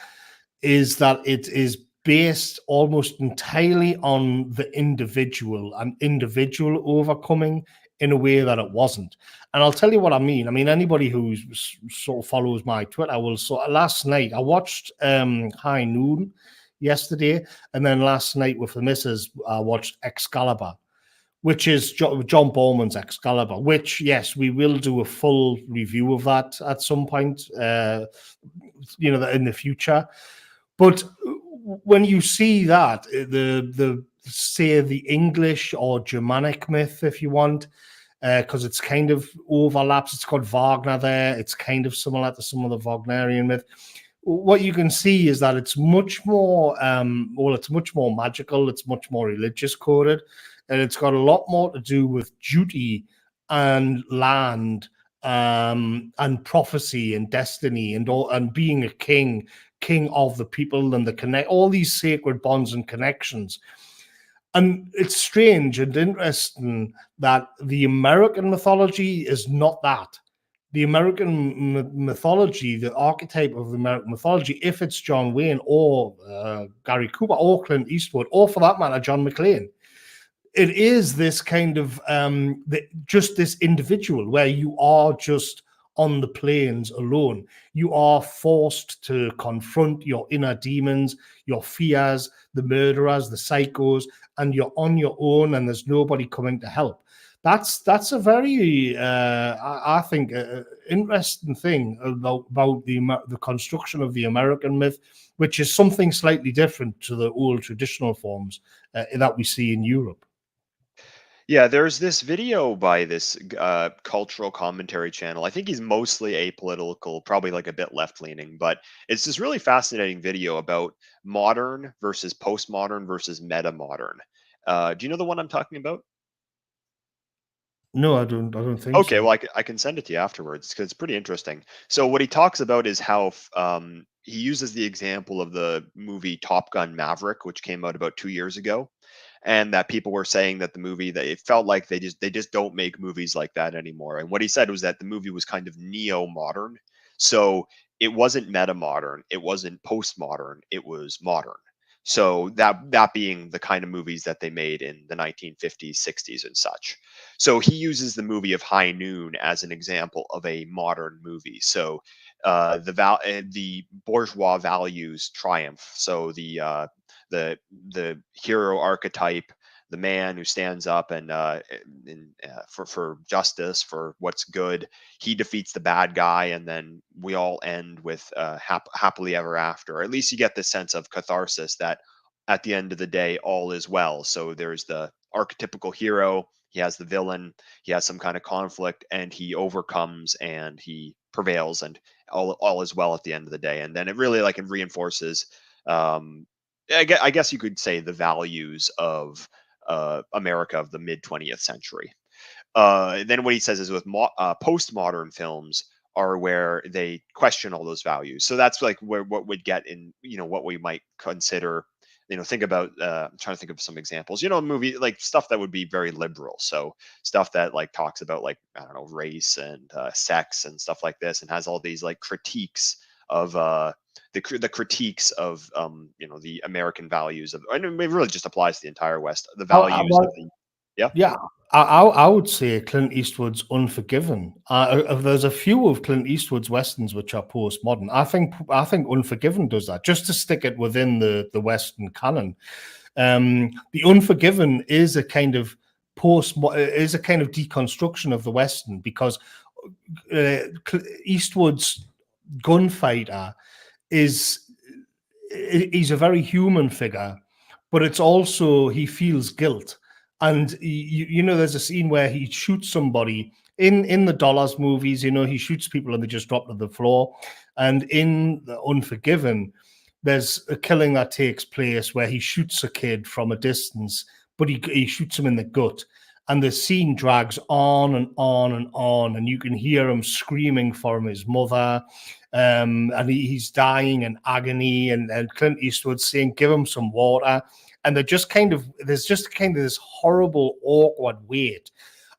that it is based almost entirely on the individual and individual overcoming in a way that it wasn't. And I'll tell you what I mean. I mean, anybody who sort of follows my Twitter will. So last night I watched High Noon yesterday, and then last night with the missus I watched Excalibur, which is John Bowman's Excalibur, which, yes, we will do a full review of that at some point, in the future. But when you see that, the say the English or Germanic myth, if you want, because it's kind of overlaps. It's got Wagner there. It's kind of similar to some of the Wagnerian myth. What you can see is that it's much more, it's much more magical. It's much more religious coded, and it's got a lot more to do with duty and land, and prophecy and destiny and being a king of the people and all these sacred bonds and connections. And it's strange and interesting that the American mythology is not that. The American mythology, the archetype of the American mythology, if it's John Wayne or Gary Cooper or Clint Eastwood, or for that matter, John McClane, it is this kind of just this individual where you are just on the plains alone. You are forced to confront your inner demons, your fears, the murderers, the psychos, and you're on your own and there's nobody coming to help. That's a very, I think, interesting thing about the construction of the American myth, which is something slightly different to the old traditional forms that we see in Europe. Yeah, there's this video by this cultural commentary channel. I think he's mostly apolitical, probably like a bit left leaning, but it's this really fascinating video about modern versus postmodern versus meta modern. Do you know the one I'm talking about? No, I don't think Okay, so. well, I can send it to you afterwards because it's pretty interesting. So what he talks about is how he uses the example of the movie Top Gun Maverick, which came out about 2 years ago, and that people were saying that the movie, that it felt like they just don't make movies like that anymore. And what he said was that the movie was kind of neo modern, so it wasn't meta modern, it wasn't postmodern, it was modern. So that being the kind of movies that they made in the 1950s, 60s, and such. So he uses the movie of High Noon as an example of a modern movie. So the bourgeois values triumph. So the hero archetype, the man who stands up for justice, for what's good, he defeats the bad guy, and then we all end with happily ever after. Or at least you get this sense of catharsis that at the end of the day all is well. So there's the archetypical hero, he has the villain, he has some kind of conflict, and he overcomes and he prevails, and all is well at the end of the day. And then it really like it reinforces, um, I guess you could say, the values of America of the mid 20th century. Then what he says is with postmodern films are where they question all those values. So that's like where what would get in, what we might consider, think about, I'm trying to think of some examples, movie like stuff that would be very liberal. So stuff that like talks about, like, I don't know, race and sex and stuff like this, and has all these like critiques of the critiques of the American values of, and it really just applies to the entire West, the values of the, yeah. Yeah, I would say Clint Eastwood's Unforgiven. There's a few of Clint Eastwood's westerns which are postmodern. I think Unforgiven does that, just to stick it within the Western canon. The Unforgiven is a kind of deconstruction of the Western, because Eastwood's gunfighter is he's a very human figure, but it's also he feels guilt. And you know, there's a scene where he shoots somebody in the Dollars movies. You know, he shoots people and they just drop to the floor. And in the Unforgiven, there's a killing that takes place where he shoots a kid from a distance, but he shoots him in the gut. And the scene drags on and on and on, and you can hear him screaming for his mother, and he's dying in agony, and Clint Eastwood saying, "Give him some water," and there's just kind of this horrible, awkward wait,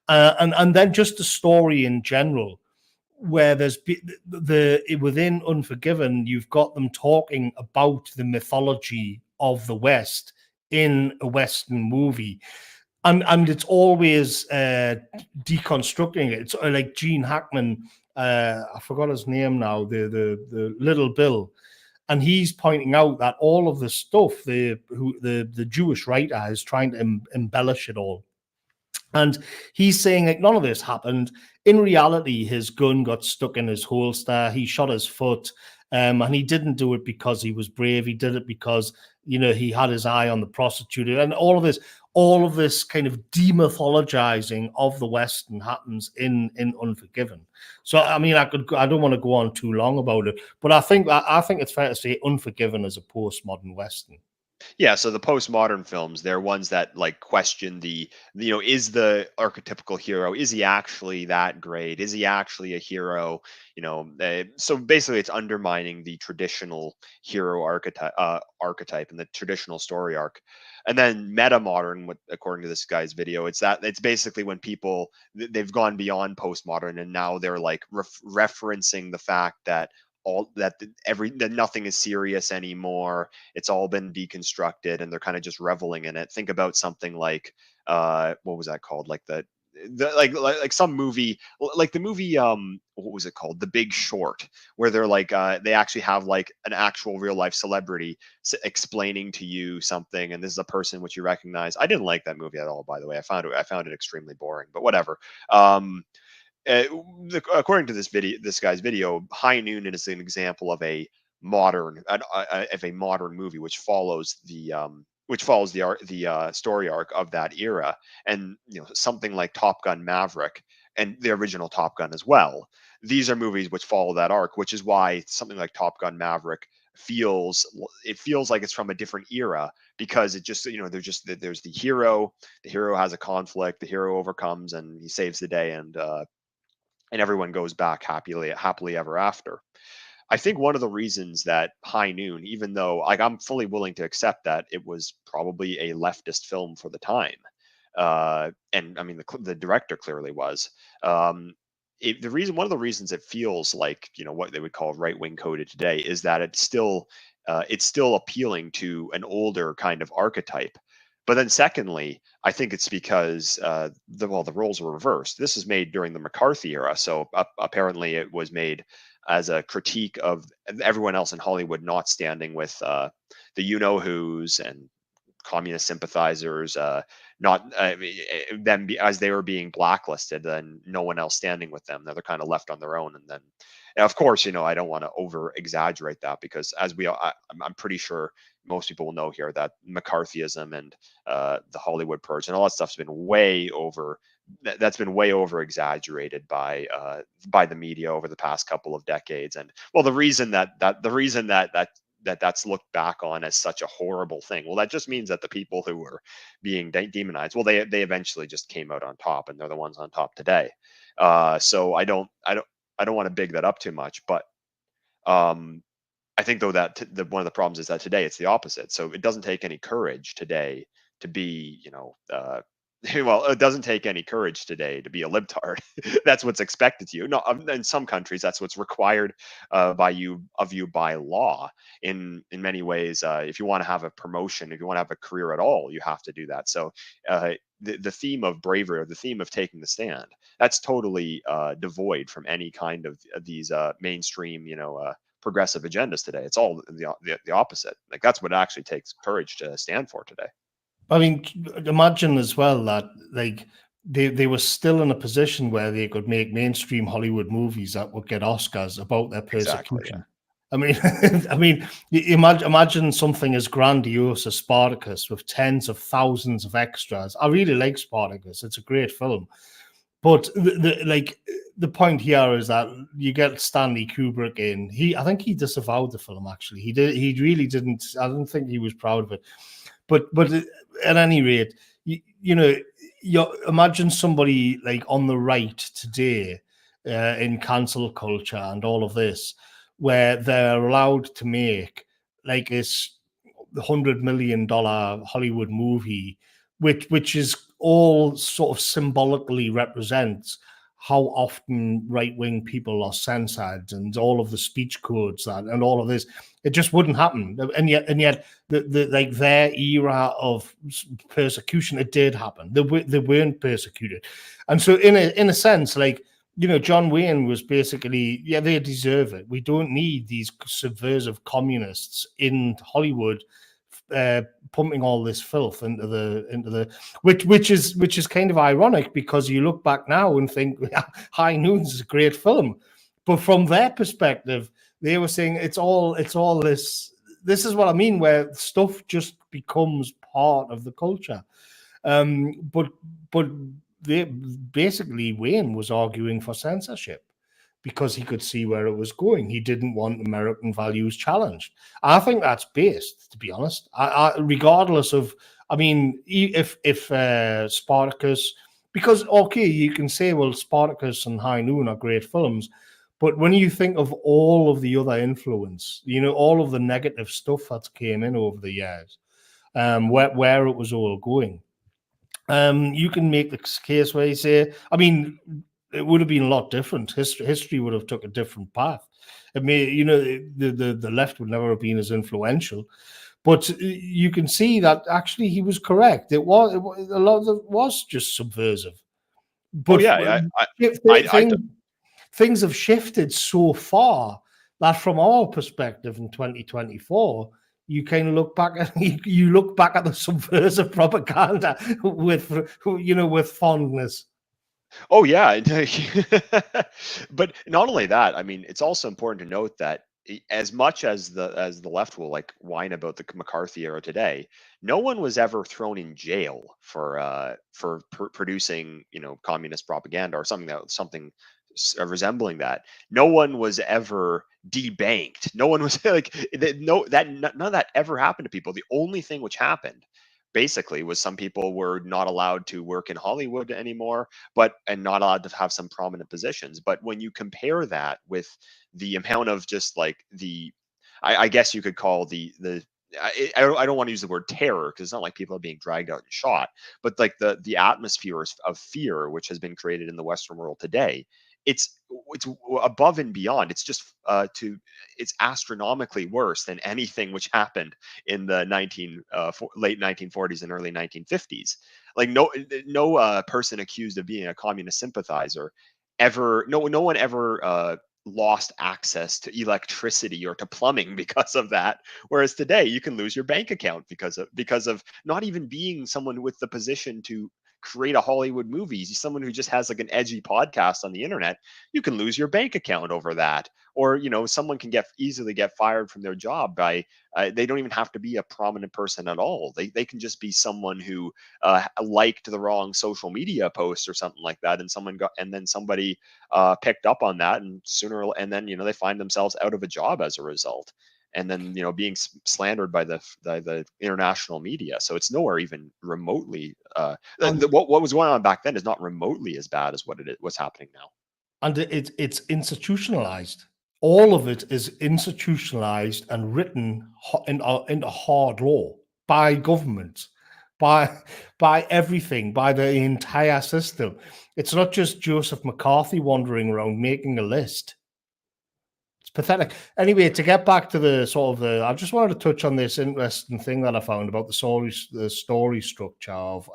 and then just the story in general, where there's within Unforgiven, you've got them talking about the mythology of the West in a Western movie. And it's always deconstructing it. It's like Gene Hackman, I forgot his name now, the Little Bill, and he's pointing out that all of the stuff the Jewish writer is trying to embellish it all. And he's saying like none of this happened. In reality, his gun got stuck in his holster. He shot his foot, and he didn't do it because he was brave. He did it because, you know, he had his eye on the prostitute, and all of this kind of demythologizing of the Western happens in Unforgiven. So I mean, I don't want to go on too long about it, but I think it's fair to say Unforgiven is a postmodern Western. Yeah, so the postmodern films, they're ones that like question you know, is the archetypical hero, is he actually that great? Is he actually a hero? You know, so basically it's undermining the traditional hero archetype and the traditional story arc. And then meta modern, according to this guy's video, it's basically when people they've gone beyond postmodern and now they're like referencing the fact that that nothing is serious anymore. It's all been deconstructed and they're kind of just reveling in it. Think about something like what was that called? Like like some movie, like the movie what was it called, The Big Short, where they're like they actually have like an actual real life celebrity explaining to you something, and this is a person which you recognize. I didn't like that movie at all, by the way. I found it extremely boring, but whatever. um uh, According to this guy's video, High Noon is an example of a modern movie which follows the story arc of that era. And you know, something like Top Gun Maverick and the original Top Gun as well. These are movies which follow that arc, which is why something like Top Gun Maverick feels like it's from a different era, because it just, you know, there's the hero has a conflict, the hero overcomes and he saves the day, and everyone goes back happily ever after. I think one of the reasons that High Noon, even though like I'm fully willing to accept that it was probably a leftist film for the time, and I mean the director clearly was. One of the reasons it feels like, you know, what they would call right wing coded today is that it's still appealing to an older kind of archetype. But then, secondly, I think it's because the roles were reversed. This was made during the McCarthy era, so apparently it was made as a critique of everyone else in Hollywood not standing with the you know who's and communist sympathizers, not as they were being blacklisted, and no one else standing with them. They're kind of left on their own. And then, and of course, you know, I don't want to over exaggerate that, because I'm pretty sure most people will know here that McCarthyism and the Hollywood purge and all that stuff's been way over. That's been way over exaggerated by the media over the past couple of decades. And well, the reason that's looked back on as such a horrible thing, well, that just means that the people who were being demonized, well, they eventually just came out on top, and they're the ones on top today. So I don't want to big that up too much, but um, I think though that one of the problems is that today it's the opposite. So it doesn't take any courage today to be, you know, well, it doesn't take any courage today to be a libtard. That's what's expected to you. No, in some countries, that's what's required of you by law. In many ways, if you want to have a promotion, if you want to have a career at all, you have to do that. So the theme of bravery, or the theme of taking the stand, that's totally devoid from any kind of these mainstream, you know, progressive agendas today. It's all the opposite. Like that's what actually takes courage to stand for today. I mean, imagine as well that like they were still in a position where they could make mainstream Hollywood movies that would get Oscars about their Exactly. persecution. I mean, I mean, imagine something as grandiose as Spartacus with tens of thousands of extras. I really like Spartacus; it's a great film. But the point here is that you get Stanley Kubrick in. I think he disavowed the film. Actually, he did. He really didn't. I don't think he was proud of it. But at any rate, you know, imagine somebody like on the right today in cancel culture and all of this, where they're allowed to make like this $100 million Hollywood movie, which is all sort of symbolically represents how often right-wing people are censored and all of the speech codes that and all of this. It just wouldn't happen. And yet the like their era of persecution, it did happen. They weren't persecuted. And so in a sense, like, you know, John Wayne was basically, yeah, they deserve it. We don't need these subversive communists in Hollywood pumping all this filth into the which is kind of ironic, because you look back now and think High Noon's is a great film, but from their perspective, they were saying it's all this. This is what I mean, where stuff just becomes part of the culture. But they basically, Wayne was arguing for censorship because he could see where it was going. He didn't want American values challenged. I think that's based, to be honest. Regardless of, I mean, if Spartacus, because okay, you can say, well, Spartacus and High Noon are great films, but when you think of all of the other influence, you know, all of the negative stuff that came in over the years, where it was all going, you can make the case where you say, I mean, it would have been a lot different. History would have took a different path. It may, you know, the left would never have been as influential. But you can see that actually he was correct. It was a lot of it was just subversive. But things have shifted so far that from our perspective in 2024, you kind of look back at the subversive propaganda with fondness. Oh yeah, but not only that. I mean, it's also important to note that as much as the left will like whine about the McCarthy era today, no one was ever thrown in jail for producing, you know, communist propaganda or something resembling that. No one was ever debanked. No one was like none of that ever happened to people. The only thing which happened basically was some people were not allowed to work in Hollywood anymore, and not allowed to have some prominent positions. But when you compare that with the amount of just like I guess you could call I don't want to use the word terror, because it's not like people are being dragged out and shot, but like the atmosphere of fear which has been created in the Western world today, it's above and beyond. It's just it's astronomically worse than anything which happened in the late 1940s and early 1950s. Like no person accused of being a communist sympathizer no one ever lost access to electricity or to plumbing because of that. Whereas today you can lose your bank account because of not even being someone with the position to create a Hollywood movie. Someone who just has like an edgy podcast on the internet, you can lose your bank account over that. Or, you know, someone can easily get fired from their job by they don't even have to be a prominent person at all. They can just be someone who liked the wrong social media post or something like that, and then somebody picked up on that, and then, you know, they find themselves out of a job as a result, and then, you know, being slandered by the international media. So it's nowhere even remotely what was going on back then is not remotely as bad as what's happening now. And it's institutionalized. All of it is institutionalized and written into hard law by government, by everything, by the entire system. It's not just Joseph McCarthy wandering around making a list. It's pathetic. Anyway, to get back to I just wanted to touch on this interesting thing that I found about the story structure of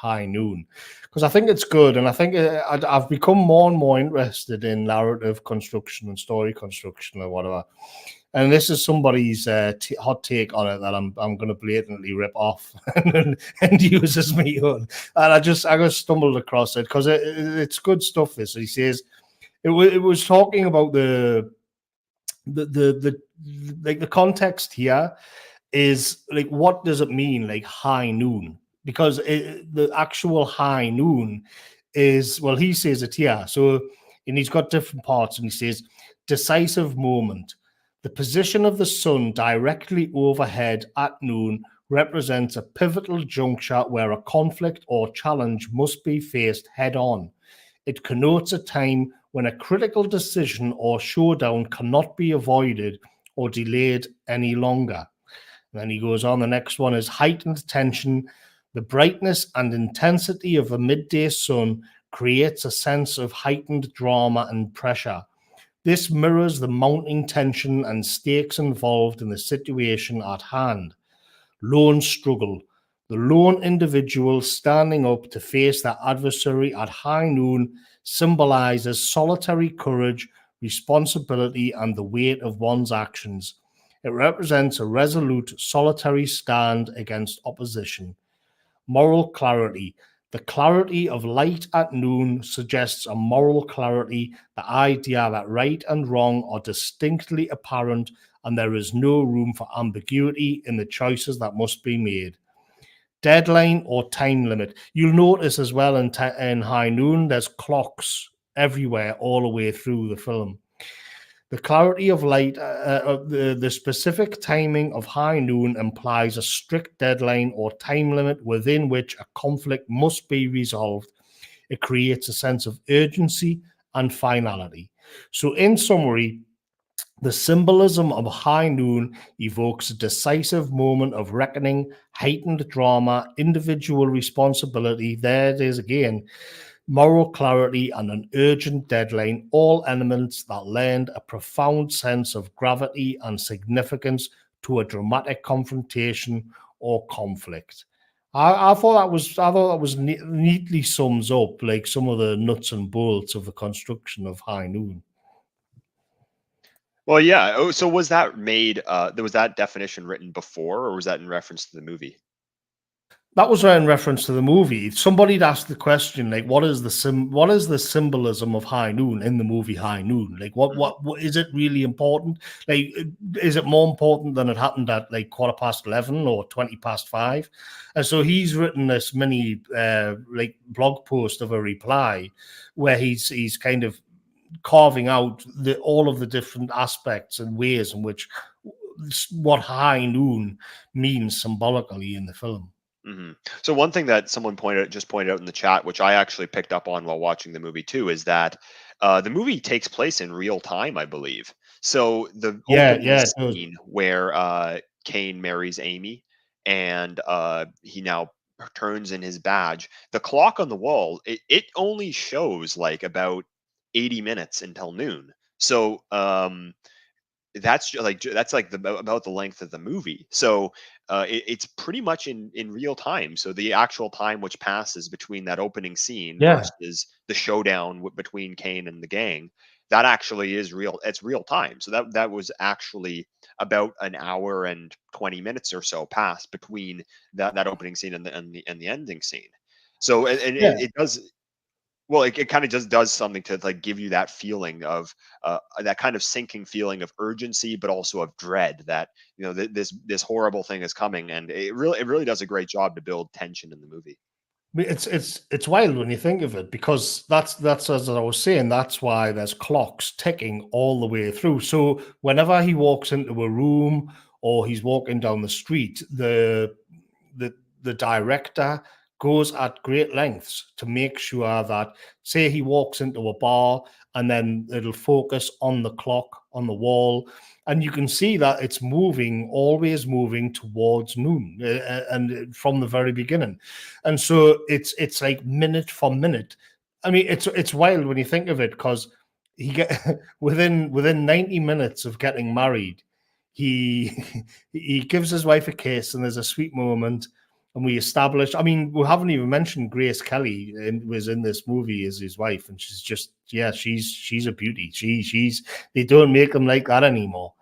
high noon, because I think it's good, and I think I've become more and more interested in narrative construction and story construction or whatever. And this is somebody's hot take on it that I'm going to blatantly rip off and use as my own. And I just stumbled across it because it's good stuff. This, he says, it was talking about the like the context here is like, what does it mean, like high noon? Because the actual high noon is, well, he says it here. So, and he's got different parts, and he says decisive moment. The position of the sun directly overhead at noon represents a pivotal juncture where a conflict or challenge must be faced head on. It connotes a time when a critical decision or showdown cannot be avoided or delayed any longer. And then he goes on. The next one is heightened tension. The brightness and intensity of a midday sun creates a sense of heightened drama and pressure. This mirrors the mounting tension and stakes involved in the situation at hand. Lone struggle. The lone individual standing up to face their adversary at high noon symbolizes solitary courage, responsibility, and the weight of one's actions. It represents a resolute, solitary stand against opposition. Moral clarity. The clarity of light at noon suggests a moral clarity, the idea that right and wrong are distinctly apparent and there is no room for ambiguity in the choices that must be made. Deadline or time limit. You'll notice as well in high noon, there's clocks everywhere all the way through the film. The clarity of light, the specific timing of high noon implies a strict deadline or time limit within which a conflict must be resolved. It creates a sense of urgency and finality. So, in summary, the symbolism of high noon evokes a decisive moment of reckoning, heightened drama, individual responsibility. There it is again. Moral clarity, and an urgent deadline, all elements that lend a profound sense of gravity and significance to a dramatic confrontation or conflict. I thought that was neatly sums up like some of the nuts and bolts of the construction of high noon. Well, yeah. Oh, so was that made? Was that definition written before, or was that in reference to the movie? That was in reference to the movie. Somebody'd asked the question, like, what is the symbolism of high noon in the movie High Noon? Like, what is it really important? Like, is it more important than it happened at like 11:15 or 5:20? And so he's written this mini like blog post of a reply where he's kind of carving out all of the different aspects and ways in which what high noon means symbolically in the film. Hmm. So one thing that someone pointed out in the chat, which I actually picked up on while watching the movie too, is that the movie takes place in real time, I believe. So the opening Yeah, it does. scene where Kane marries Amy, and he now turns in his badge. The clock on the wall, it only shows like about 80 minutes until noon. So that's like about the length of the movie. So it's pretty much in real time. So the actual time which passes between that opening scene Yeah. versus the showdown between Kane and the gang, that actually is real. It's real time. So that was actually about an hour and 20 minutes or so passed between that opening scene and the ending scene. So and Yeah. it does well, it kind of just does something to like give you that feeling of that kind of sinking feeling of urgency, but also of dread that this horrible thing is coming, and it really does a great job to build tension in the movie. It's wild when you think of it, because that's as I was saying, that's why there's clocks ticking all the way through. So whenever he walks into a room or he's walking down the street, the the director goes at great lengths to make sure that, say he walks into a bar, and then it'll focus on the clock on the wall, and you can see that it's moving, always moving towards noon, and from the very beginning. And so it's like minute for minute. I mean, it's wild when you think of it, because he get within 90 minutes of getting married, he he gives his wife a kiss, and there's a sweet moment, And we established, I mean, we haven't even mentioned Grace Kelly was in this movie as his wife, and she's just, yeah, she's a beauty. She's they don't make them like that anymore.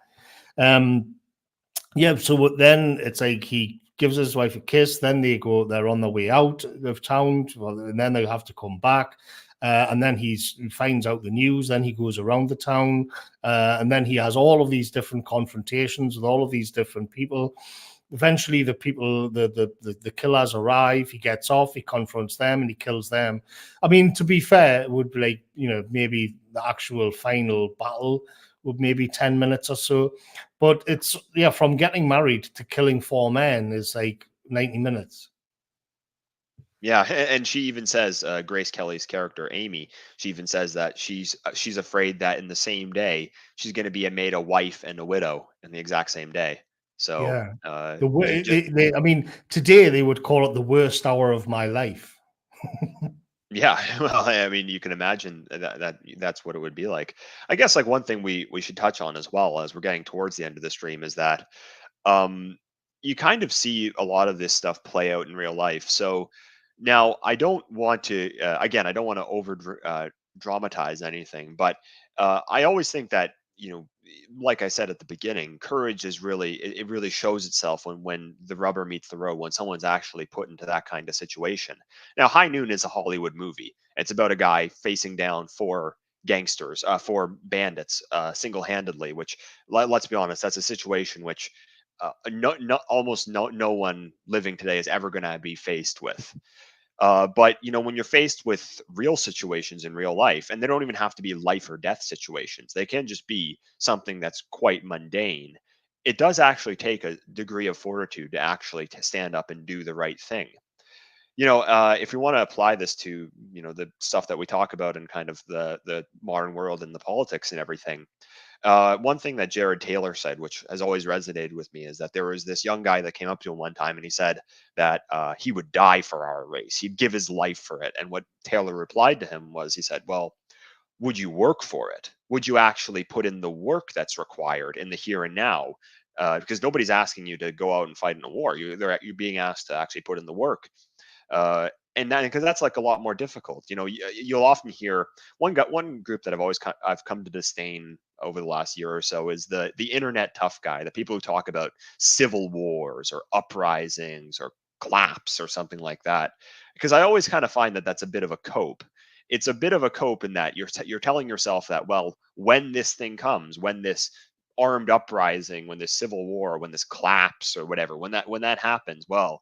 Yeah, so then it's like he gives his wife a kiss, then they're on their way out of town, and then they have to come back. And then he finds out the news, then he goes around the town, and then he has all of these different confrontations with all of these different people. Eventually the killers arrive, he gets off, he confronts them, and he kills them. I mean, to be fair, it would be like, maybe the actual final battle would maybe 10 minutes or so. But it's, yeah, from getting married to killing 4 men is like 90 minutes. Yeah, and she even says, Grace Kelly's character Amy. She even says that she's afraid that in the same day she's going to be made a wife and a widow in the exact same day. So Yeah. The way just I mean, today they would call it the worst hour of my life. yeah, well, I mean, you can imagine that's what it would be like. I guess like one thing we should touch on as well as we're getting towards the end of the stream is that um, you kind of see a lot of this stuff play out in real life. So now I don't want to, again, I don't want to dramatize anything, but I always think that, like I said at the beginning, courage is really, it really shows itself when the rubber meets the road, when someone's actually put into that kind of situation. Now, High Noon is a Hollywood movie. It's about a guy facing down 4 gangsters, 4 bandits, single-handedly, which let's be honest, that's a situation which almost no one living today is ever going to be faced with. But when you're faced with real situations in real life, and they don't even have to be life or death situations, they can just be something that's quite mundane. It does actually take a degree of fortitude to actually to stand up and do the right thing. If you want to apply this to the stuff that we talk about in kind of the modern world and the politics and everything, one thing that Jared Taylor said, which has always resonated with me, is that there was this young guy that came up to him one time and he said that he would die for our race. He'd give his life for it. And what Taylor replied to him was, he said, well, would you work for it? Would you actually put in the work that's required in the here and now? Because nobody's asking you to go out and fight in a war. You're being asked to actually put in the work. And then because that's like a lot more difficult. You'll often hear one group that I've come to disdain over the last year or so is the internet tough guy, the people who talk about civil wars or uprisings or collapse or something like that. Because I always kind of find that that's a bit of a cope. It's a bit of a cope in that you're telling yourself that, well, when this thing comes, when this armed uprising, when this civil war, when this collapse or whatever, when that happens, well,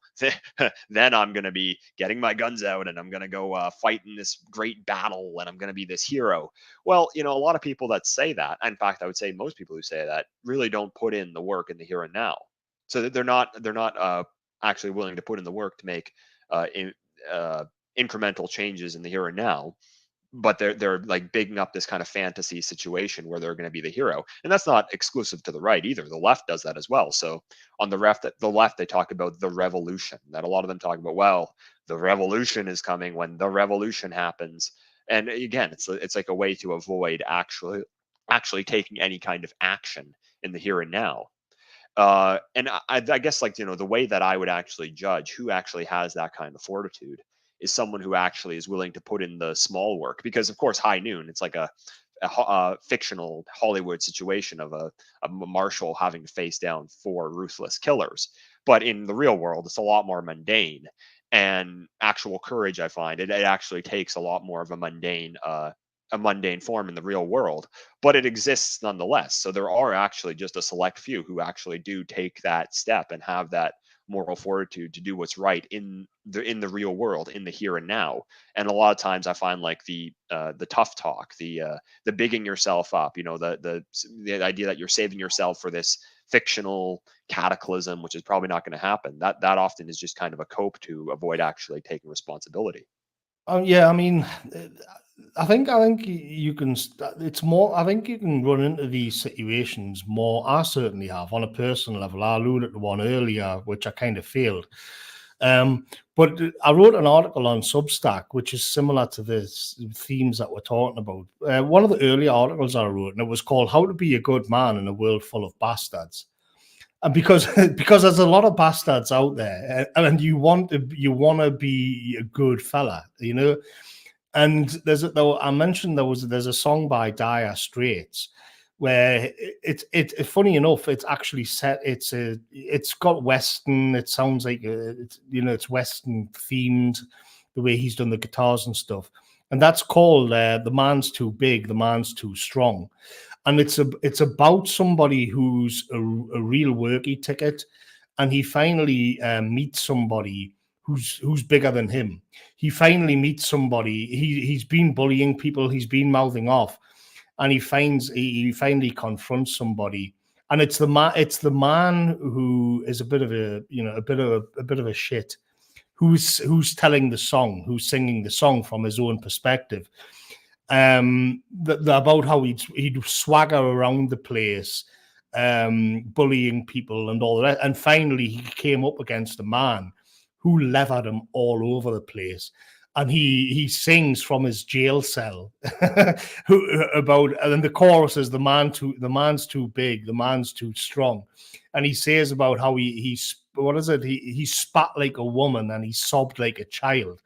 then I'm going to be getting my guns out and I'm going to go fight in this great battle and I'm going to be this hero. Well, a lot of people that say that, in fact, I would say most people who say that really don't put in the work in the here and now. So that they're not actually willing to put in the work to make incremental changes in the here and now, but they're like bigging up this kind of fantasy situation where they're going to be the hero, and that's not exclusive to the right either. The left does that as well. So on the left they talk about the revolution, that a lot of them talk about, well, the revolution is coming when the revolution happens. And again, it's like a way to avoid actually taking any kind of action in the here and now. And I guess, like, the way that I would actually judge who actually has that kind of fortitude is someone who actually is willing to put in the small work. Because of course, High Noon, it's like a fictional Hollywood situation of a marshal having to face down 4 ruthless killers. But in the real world, it's a lot more mundane. And actual courage, I find it actually takes a lot more of a mundane form in the real world, but it exists nonetheless. So there are actually just a select few who actually do take that step and have that moral fortitude to do what's right in the real world, in the here and now. And a lot of times I find, like, the tough talk, the bigging yourself up, the idea that you're saving yourself for this fictional cataclysm, which is probably not going to happen. That often is just kind of a cope to avoid actually taking responsibility. Yeah, I mean, I think you can. It's more. I think you can run into these situations more. I certainly have on a personal level. I alluded to one earlier, which I kind of failed. But I wrote an article on Substack, which is similar to the themes that we're talking about. One of the early articles I wrote, and it was called "How to Be a Good Man in a World Full of Bastards." And because because there's a lot of bastards out there, and you want to be a good fella, you know. And though I mentioned there's a song by Dire Straits where it funny enough, it's actually set. It's got Western. It sounds like it's Western themed, the way he's done the guitars and stuff. And that's called "The Man's Too Big, the Man's Too Strong." And it's about somebody who's a real worky ticket, and he finally meets somebody who's bigger than him. He finally meets somebody. He's been bullying people. He's been mouthing off, and he finally confronts somebody. And it's the man who is a bit of a shit, who's telling the song, who's singing the song from his own perspective. About how he'd swagger around the place, bullying people and all that. And finally, he came up against a man who levered him all over the place. And he sings from his jail cell and the chorus is the man's too big, the man's too strong. And he says about how he spat like a woman and he sobbed like a child.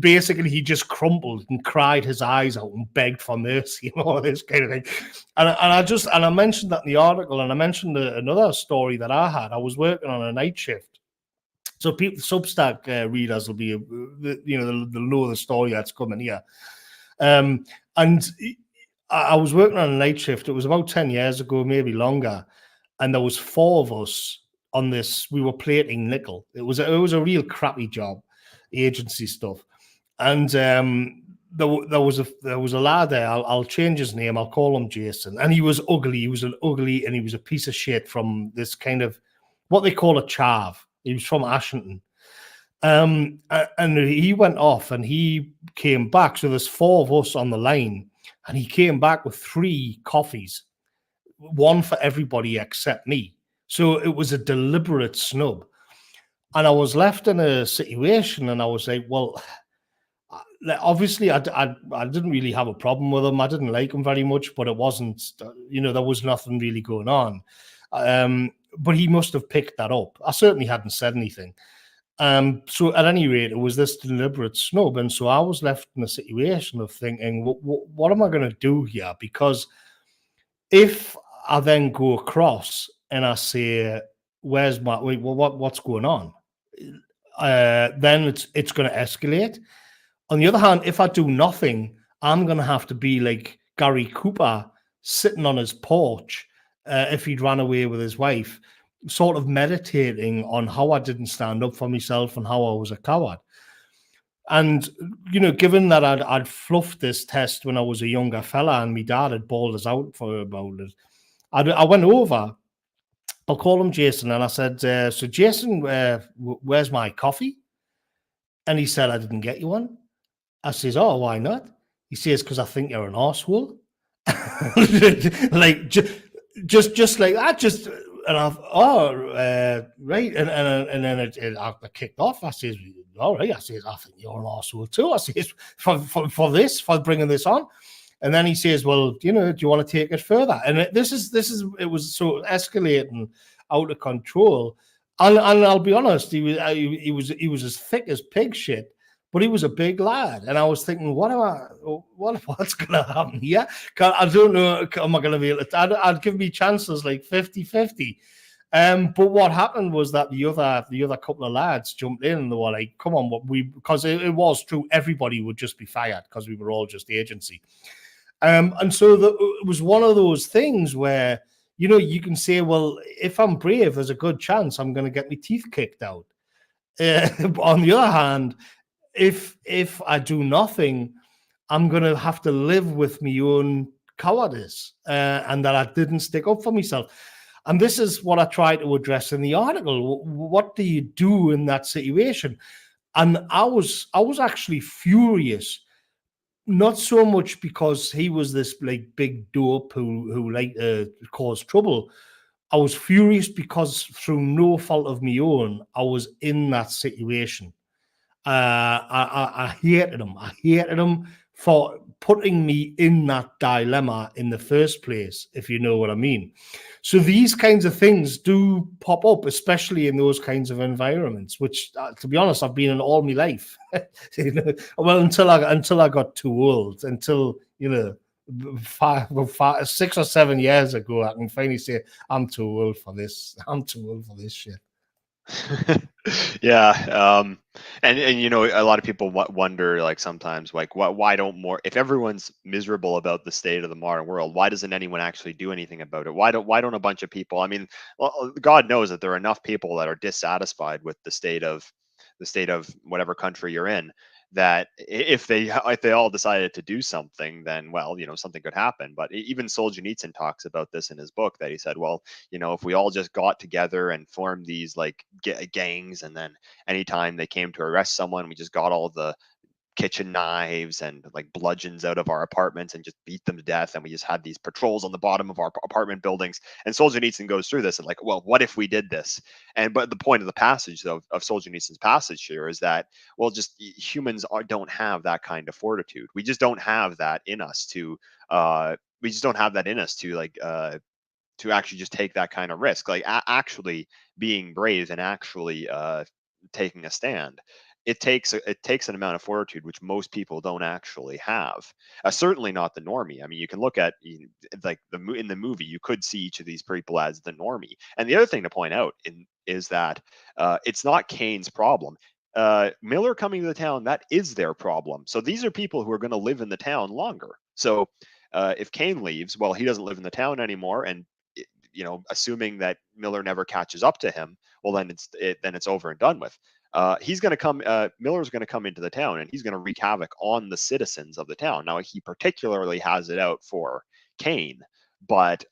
Basically, he just crumpled and cried his eyes out and begged for mercy and all this kind of thing. And I mentioned that in the article, and I mentioned another story that I had. I was working on a night shift. So people, Substack readers will be, they'll know the story that's coming here. And I was working on a night shift. It was about 10 years ago, maybe longer. And there was 4 of us on this. We were plating nickel. It was a real crappy job, agency stuff. And there was a lad there. I'll change his name. I'll call him Jason. And he was ugly. He was and he was a piece of shit from this kind of what they call a chav. He was from Ashington. And he went off and he came back. So there's 4 of us on the line, and he came back with 3 coffees, one for everybody except me. So it was a deliberate snub. And I was left in a situation, and I was like, well, obviously I didn't really have a problem with him. I didn't like him very much, but it wasn't, there was nothing really going on. But he must have picked that up. I certainly hadn't said anything. So at any rate, it was this deliberate snub. And so I was left in a situation of thinking, what am I going to do here? Because if I then go across and I say, what's going on? Then it's going to escalate. On the other hand, if I do nothing, I'm going to have to be like Gary Cooper sitting on his porch if he'd ran away with his wife, sort of meditating on how I didn't stand up for myself and how I was a coward. And, given that I'd fluffed this test when I was a younger fella and my dad had bawled us out about it, I went over. I'll call him Jason. And I said, so Jason, where's my coffee? And he said, I didn't get you one. I says, oh, why not? He says, because I think you're an arsehole. Like, just like that, and I right. And then I kicked off. I says, all right. I says, I think you're an arsehole too. I says, for bringing this on. And then he says, well, do you want to take it further? And it was so escalating out of control. And I'll be honest, he was as thick as pig shit, but he was a big lad. And I was thinking, what's going to happen here? I don't know. Am I going to be able to? I'd give me chances like 50-50. But what happened was that the other couple of lads jumped in and they were like, come on, because it was true. Everybody would just be fired because we were all just agency. And so it was one of those things where, you can say, well, if I'm brave, there's a good chance I'm going to get my teeth kicked out. On the other hand, if I do nothing, I'm going to have to live with my own cowardice and that I didn't stick up for myself. And this is what I try to address in the article. What do you do in that situation? And I was actually furious. Not so much because he was this like big dope who liked to cause trouble. I was furious because through no fault of my own, I was in that situation. I hated him. I hated him for putting me in that dilemma in the first place, if you know what I mean. So these kinds of things do pop up, especially in those kinds of environments, which, to be honest, I've been in all my life. Well, until I got too old, until 6 or 7 years ago, I can finally say I'm too old for this. I'm too old for this shit. Yeah, and a lot of people wonder, like, sometimes, like, why don't more, if everyone's miserable about the state of the modern world, why doesn't anyone actually do anything about it? Why don't a bunch of people, I mean, well, God knows that there are enough people that are dissatisfied with the state of whatever country you're in, that if they all decided to do something, then, well, something could happen. But even Solzhenitsyn talks about this in his book, that he said, well, if we all just got together and formed these, like, gangs, and then anytime they came to arrest someone, we just got all the kitchen knives and, like, bludgeons out of our apartments and just beat them to death, and we just had these patrols on the bottom of our apartment buildings. And Solzhenitsyn goes through this and, like, well, what if we did this? But the point of the passage, though, of Solzhenitsyn's passage here, is that, well, just humans don't have that kind of fortitude. We just don't have that in us to like, to actually just take that kind of risk, like, actually being brave and actually taking a stand. It takes an amount of fortitude which most people don't actually have. Certainly not the normie. I mean, you can look at, like, in the movie, you could see each of these people as the normie. And the other thing to point out is that it's not Kane's problem. Miller coming to the town, that is their problem. So these are people who are going to live in the town longer. So if Kane leaves, well, he doesn't live in the town anymore, and assuming that Miller never catches up to him, well, then it's over and done with. He's going to come. Miller's going to come into the town, and he's going to wreak havoc on the citizens of the town. Now, he particularly has it out for Kane, but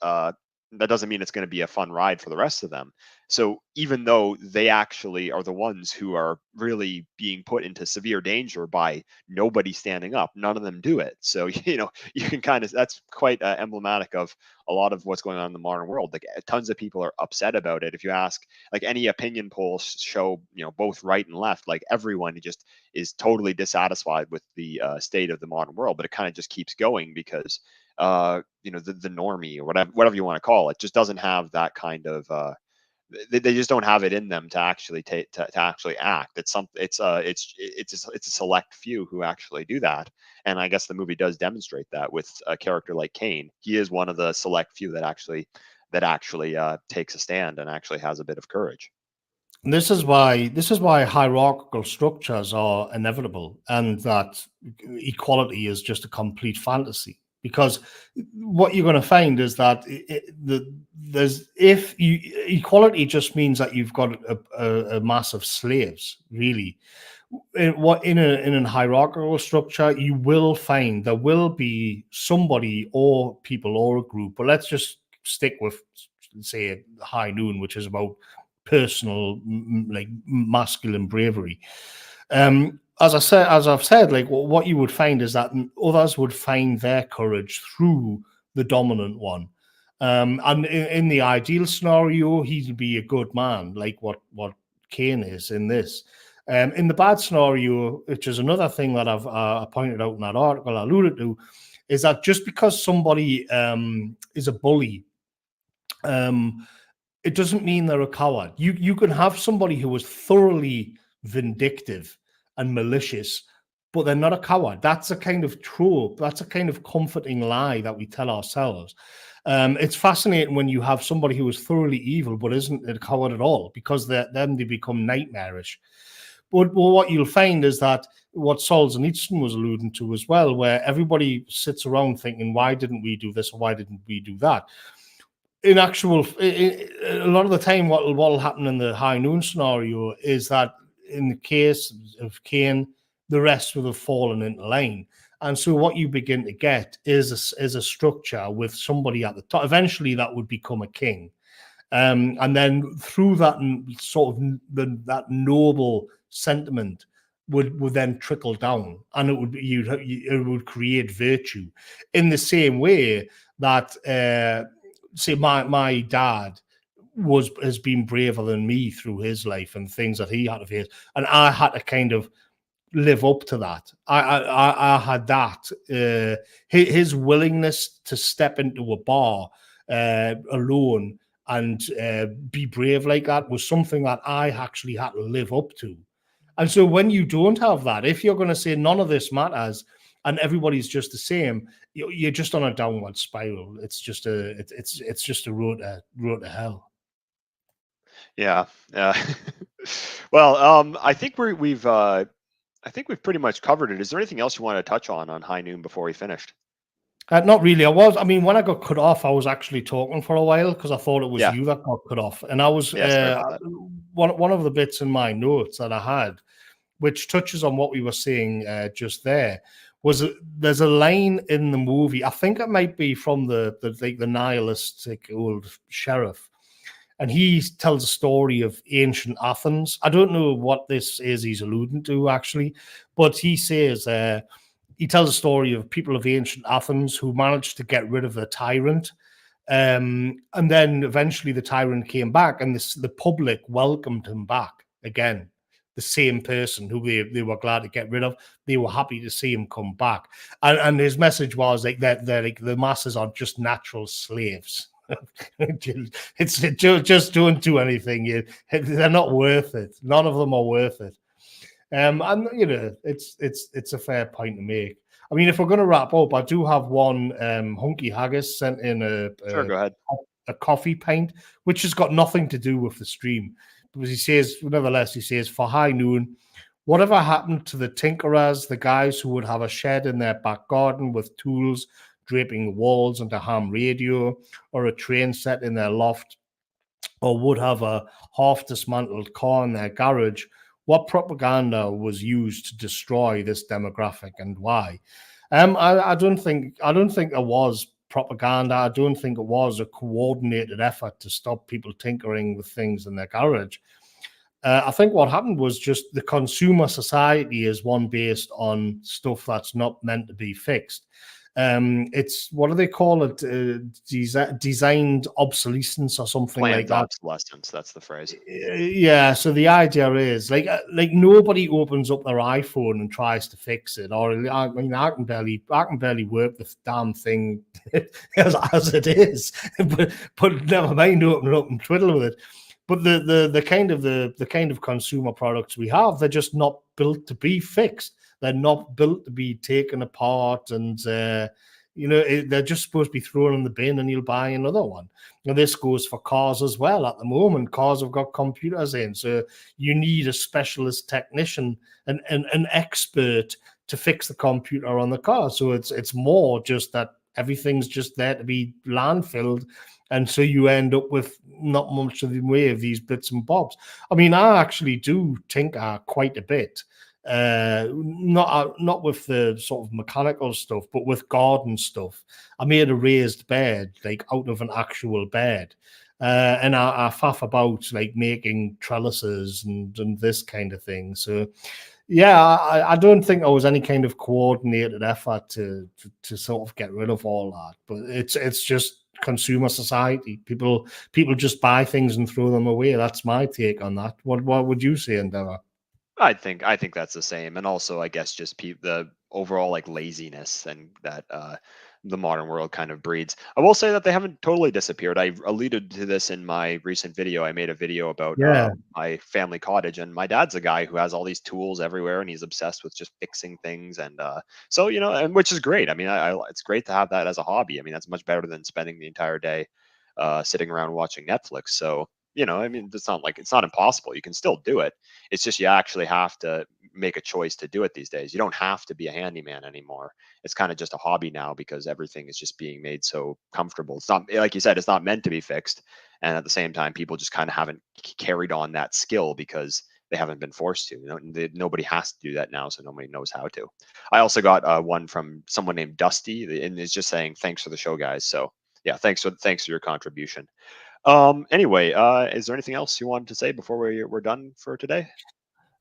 that doesn't mean it's going to be a fun ride for the rest of them. So even though they actually are the ones who are really being put into severe danger by nobody standing up, none of them do it. So you can kind of, that's quite emblematic of a lot of what's going on in the modern world. Like, tons of people are upset about it. If you ask, like, any opinion polls show, both right and left, like, everyone just is totally dissatisfied with the state of the modern world. But it kind of just keeps going because the normie, or whatever you want to call it, just doesn't have that kind of they just don't have it in them to actually to actually act. It's a select few who actually do that. And I guess the movie does demonstrate that with a character like Kane. He is one of the select few that actually takes a stand and actually has a bit of courage. And this is why hierarchical structures are inevitable, and that equality is just a complete fantasy. Because what you're going to find is that equality just means that you've got a mass of slaves, really. In a hierarchical structure, you will find there will be somebody or people or a group, but let's just stick with, say, High Noon, which is about personal, like, masculine bravery. As I've said, like, what you would find is that others would find their courage through the dominant one. And in the ideal scenario, he'd be a good man, like what Kane is in this. In the bad scenario, which is another thing that I've pointed out in that article I alluded to, is that just because somebody is a bully, it doesn't mean they're a coward. You can have somebody who is thoroughly vindictive and malicious, but they're not a coward. That's a kind of trope. That's a kind of comforting lie that we tell ourselves. It's fascinating when you have somebody who is thoroughly evil but isn't a coward at all, because then they become nightmarish. But what you'll find is that what Solzhenitsyn was alluding to as well, where everybody sits around thinking, why didn't we do this or why didn't we do that? In actual, a lot of the time, what will happen in the High Noon scenario is that in the case of Kane, the rest would have fallen into line. And so what you begin to get is a structure with somebody at the top. Eventually, that would become a king. And then through that sort of that noble sentiment would then trickle down, and it would create virtue in the same way that say my dad has been braver than me through his life and things that he had to face, and I had to kind of live up to that. I had that. His willingness to step into a bar alone and be brave like that was something that I actually had to live up to. And so when you don't have that, if you're going to say none of this matters and everybody's just the same, you're just on a downward spiral. It's just a road to hell. Yeah. Well, I think we've pretty much covered it. Is there anything else you want to touch on High Noon before we finished? Not really. I mean, when I got cut off, I was actually talking for a while because I thought it was Yeah. you that got cut off. And I was Yeah, sorry about that. one of the bits in my notes that I had, which touches on what we were saying just there, was there's a line in the movie. I think it might be from the nihilistic old sheriff, and he tells a story of ancient Athens. I don't know what this is he's alluding to actually, but he says he tells a story of people of ancient Athens who managed to get rid of a tyrant. And then eventually the tyrant came back and the public welcomed him back again. The same person who they were glad to get rid of, they were happy to see him come back. And his message was like that like the masses are just natural slaves. It's just don't do anything. They're not worth it. None of them are worth it. And it's a fair point to make. I mean, if we're going to wrap up, I do have one. Hunky Haggis sent in Sure, go ahead. a coffee pint, which has got nothing to do with the stream. Because he says, nevertheless, he says, for High Noon, whatever happened to the tinkerers, the guys who would have a shed in their back garden with tools draping the walls and a ham radio, or a train set in their loft, or would have a half dismantled car in their garage? What propaganda was used to destroy this demographic and why? I don't think there was propaganda. I don't think it was a coordinated effort to stop people tinkering with things in their garage. I think what happened was just the consumer society is one based on stuff that's not meant to be fixed. It's what do they call it? Designed obsolescence or something Planned like that. obsolescence, that's the phrase. Yeah. So the idea is like nobody opens up their iPhone and tries to fix it. Or I mean, I can barely work the damn thing as it is. but never mind open it up and twiddle with it. But the kind of consumer products we have, they're just not built to be fixed. They're not built to be taken apart, and they're just supposed to be thrown in the bin, and you'll buy another one. And this goes for cars as well. At the moment, cars have got computers in, so you need a specialist technician, an expert to fix the computer on the car. So it's more just that everything's just there to be landfilled. And so you end up with not much of the way of these bits and bobs. I mean, I actually do tinker quite a bit. Not with the sort of mechanical stuff, but with garden stuff. I made a raised bed, like out of an actual bed. And I faff about like making trellises and this kind of thing. So yeah, I don't think there was any kind of coordinated effort to sort of get rid of all that. But it's just consumer society. People just buy things and throw them away. That's my take on that. What would you say, Endeavor? I think that's the same, and also I guess just the overall like laziness and that the modern world kind of breeds. I will say that they haven't totally disappeared. I alluded to this in my recent video. I made a video about my family cottage, and my dad's a guy who has all these tools everywhere, and he's obsessed with just fixing things, and so and which is great. I mean, it's great to have that as a hobby. I mean, that's much better than spending the entire day sitting around watching Netflix. So I mean, it's not impossible. You can still do it. It's just you actually have to make a choice to do it these days. You don't have to be a handyman anymore. It's kind of just a hobby now because everything is just being made so comfortable. It's not, like you said, it's not meant to be fixed. And at the same time, people just kind of haven't carried on that skill because they haven't been forced to. Nobody has to do that now, so nobody knows how to. I also got one from someone named Dusty, and it's just saying, thanks for the show, guys. So yeah, thanks for your contribution. Anyway, is there anything else you wanted to say before we're done for today?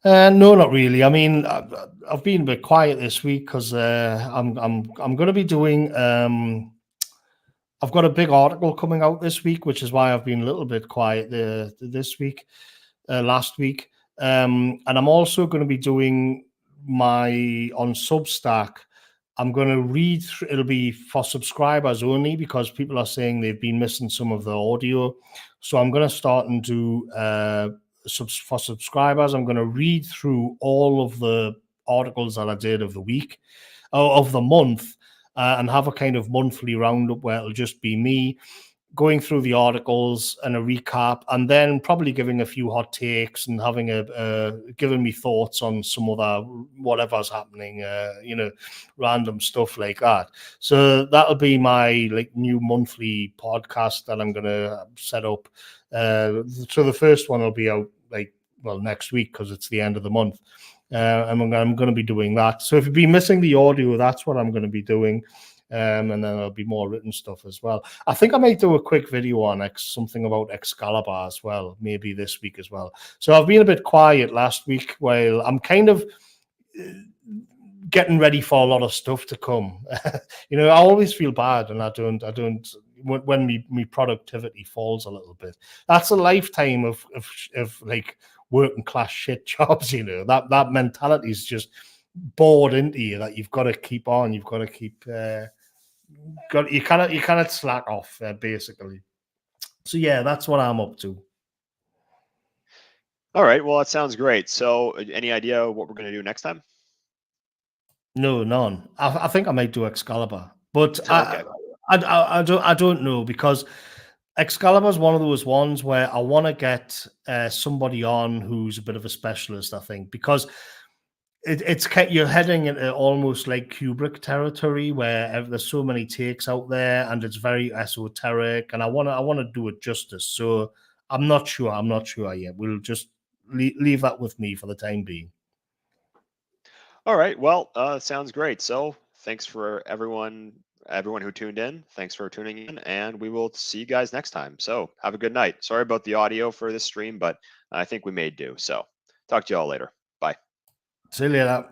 No, not really. I mean, I've been a bit quiet this week because I'm going to be doing. I've got a big article coming out this week, which is why I've been a little bit quiet this week, last week, and I'm also going to be doing on Substack, I'm going to read through, it'll be for subscribers only because people are saying they've been missing some of the audio. So I'm going to start and do for subscribers. I'm going to read through all of the articles that I did of the week, of the month, and have a kind of monthly roundup where it'll just be me going through the articles and a recap, and then probably giving a few hot takes and having giving me thoughts on some other whatever's happening, random stuff like that. So that'll be my like new monthly podcast that I'm gonna set up. So the first one will be out next week because it's the end of the month. And I'm going to be doing that. So if you've been missing the audio, that's what I'm going to be doing. And then there'll be more written stuff as well. I think I might do a quick video on something about Excalibur as well, maybe this week as well. So I've been a bit quiet last week while I'm kind of getting ready for a lot of stuff to come. I always feel bad, and I don't when my productivity falls a little bit. That's a lifetime of like working class shit jobs. That mentality is just bored into you that you've got to keep on. You've got to keep. You cannot slack off basically. So yeah, that's what I'm up to. All right. Well, that sounds great. So, any idea what we're going to do next time? No, none. I think I might do Excalibur, but Okay. I don't know because Excalibur is one of those ones where I want to get somebody on who's a bit of a specialist. I think because you're heading into almost like Kubrick territory where there's so many takes out there and it's very esoteric, and I want to do it justice. So I'm not sure yet. We'll just leave that with me for the time being. All right. Well, sounds great. So, thanks for everyone who tuned in. Thanks for tuning in, and we will see you guys next time. So, have a good night. Sorry about the audio for this stream, but I think we made do. So, talk to you all later. Bye. See you later.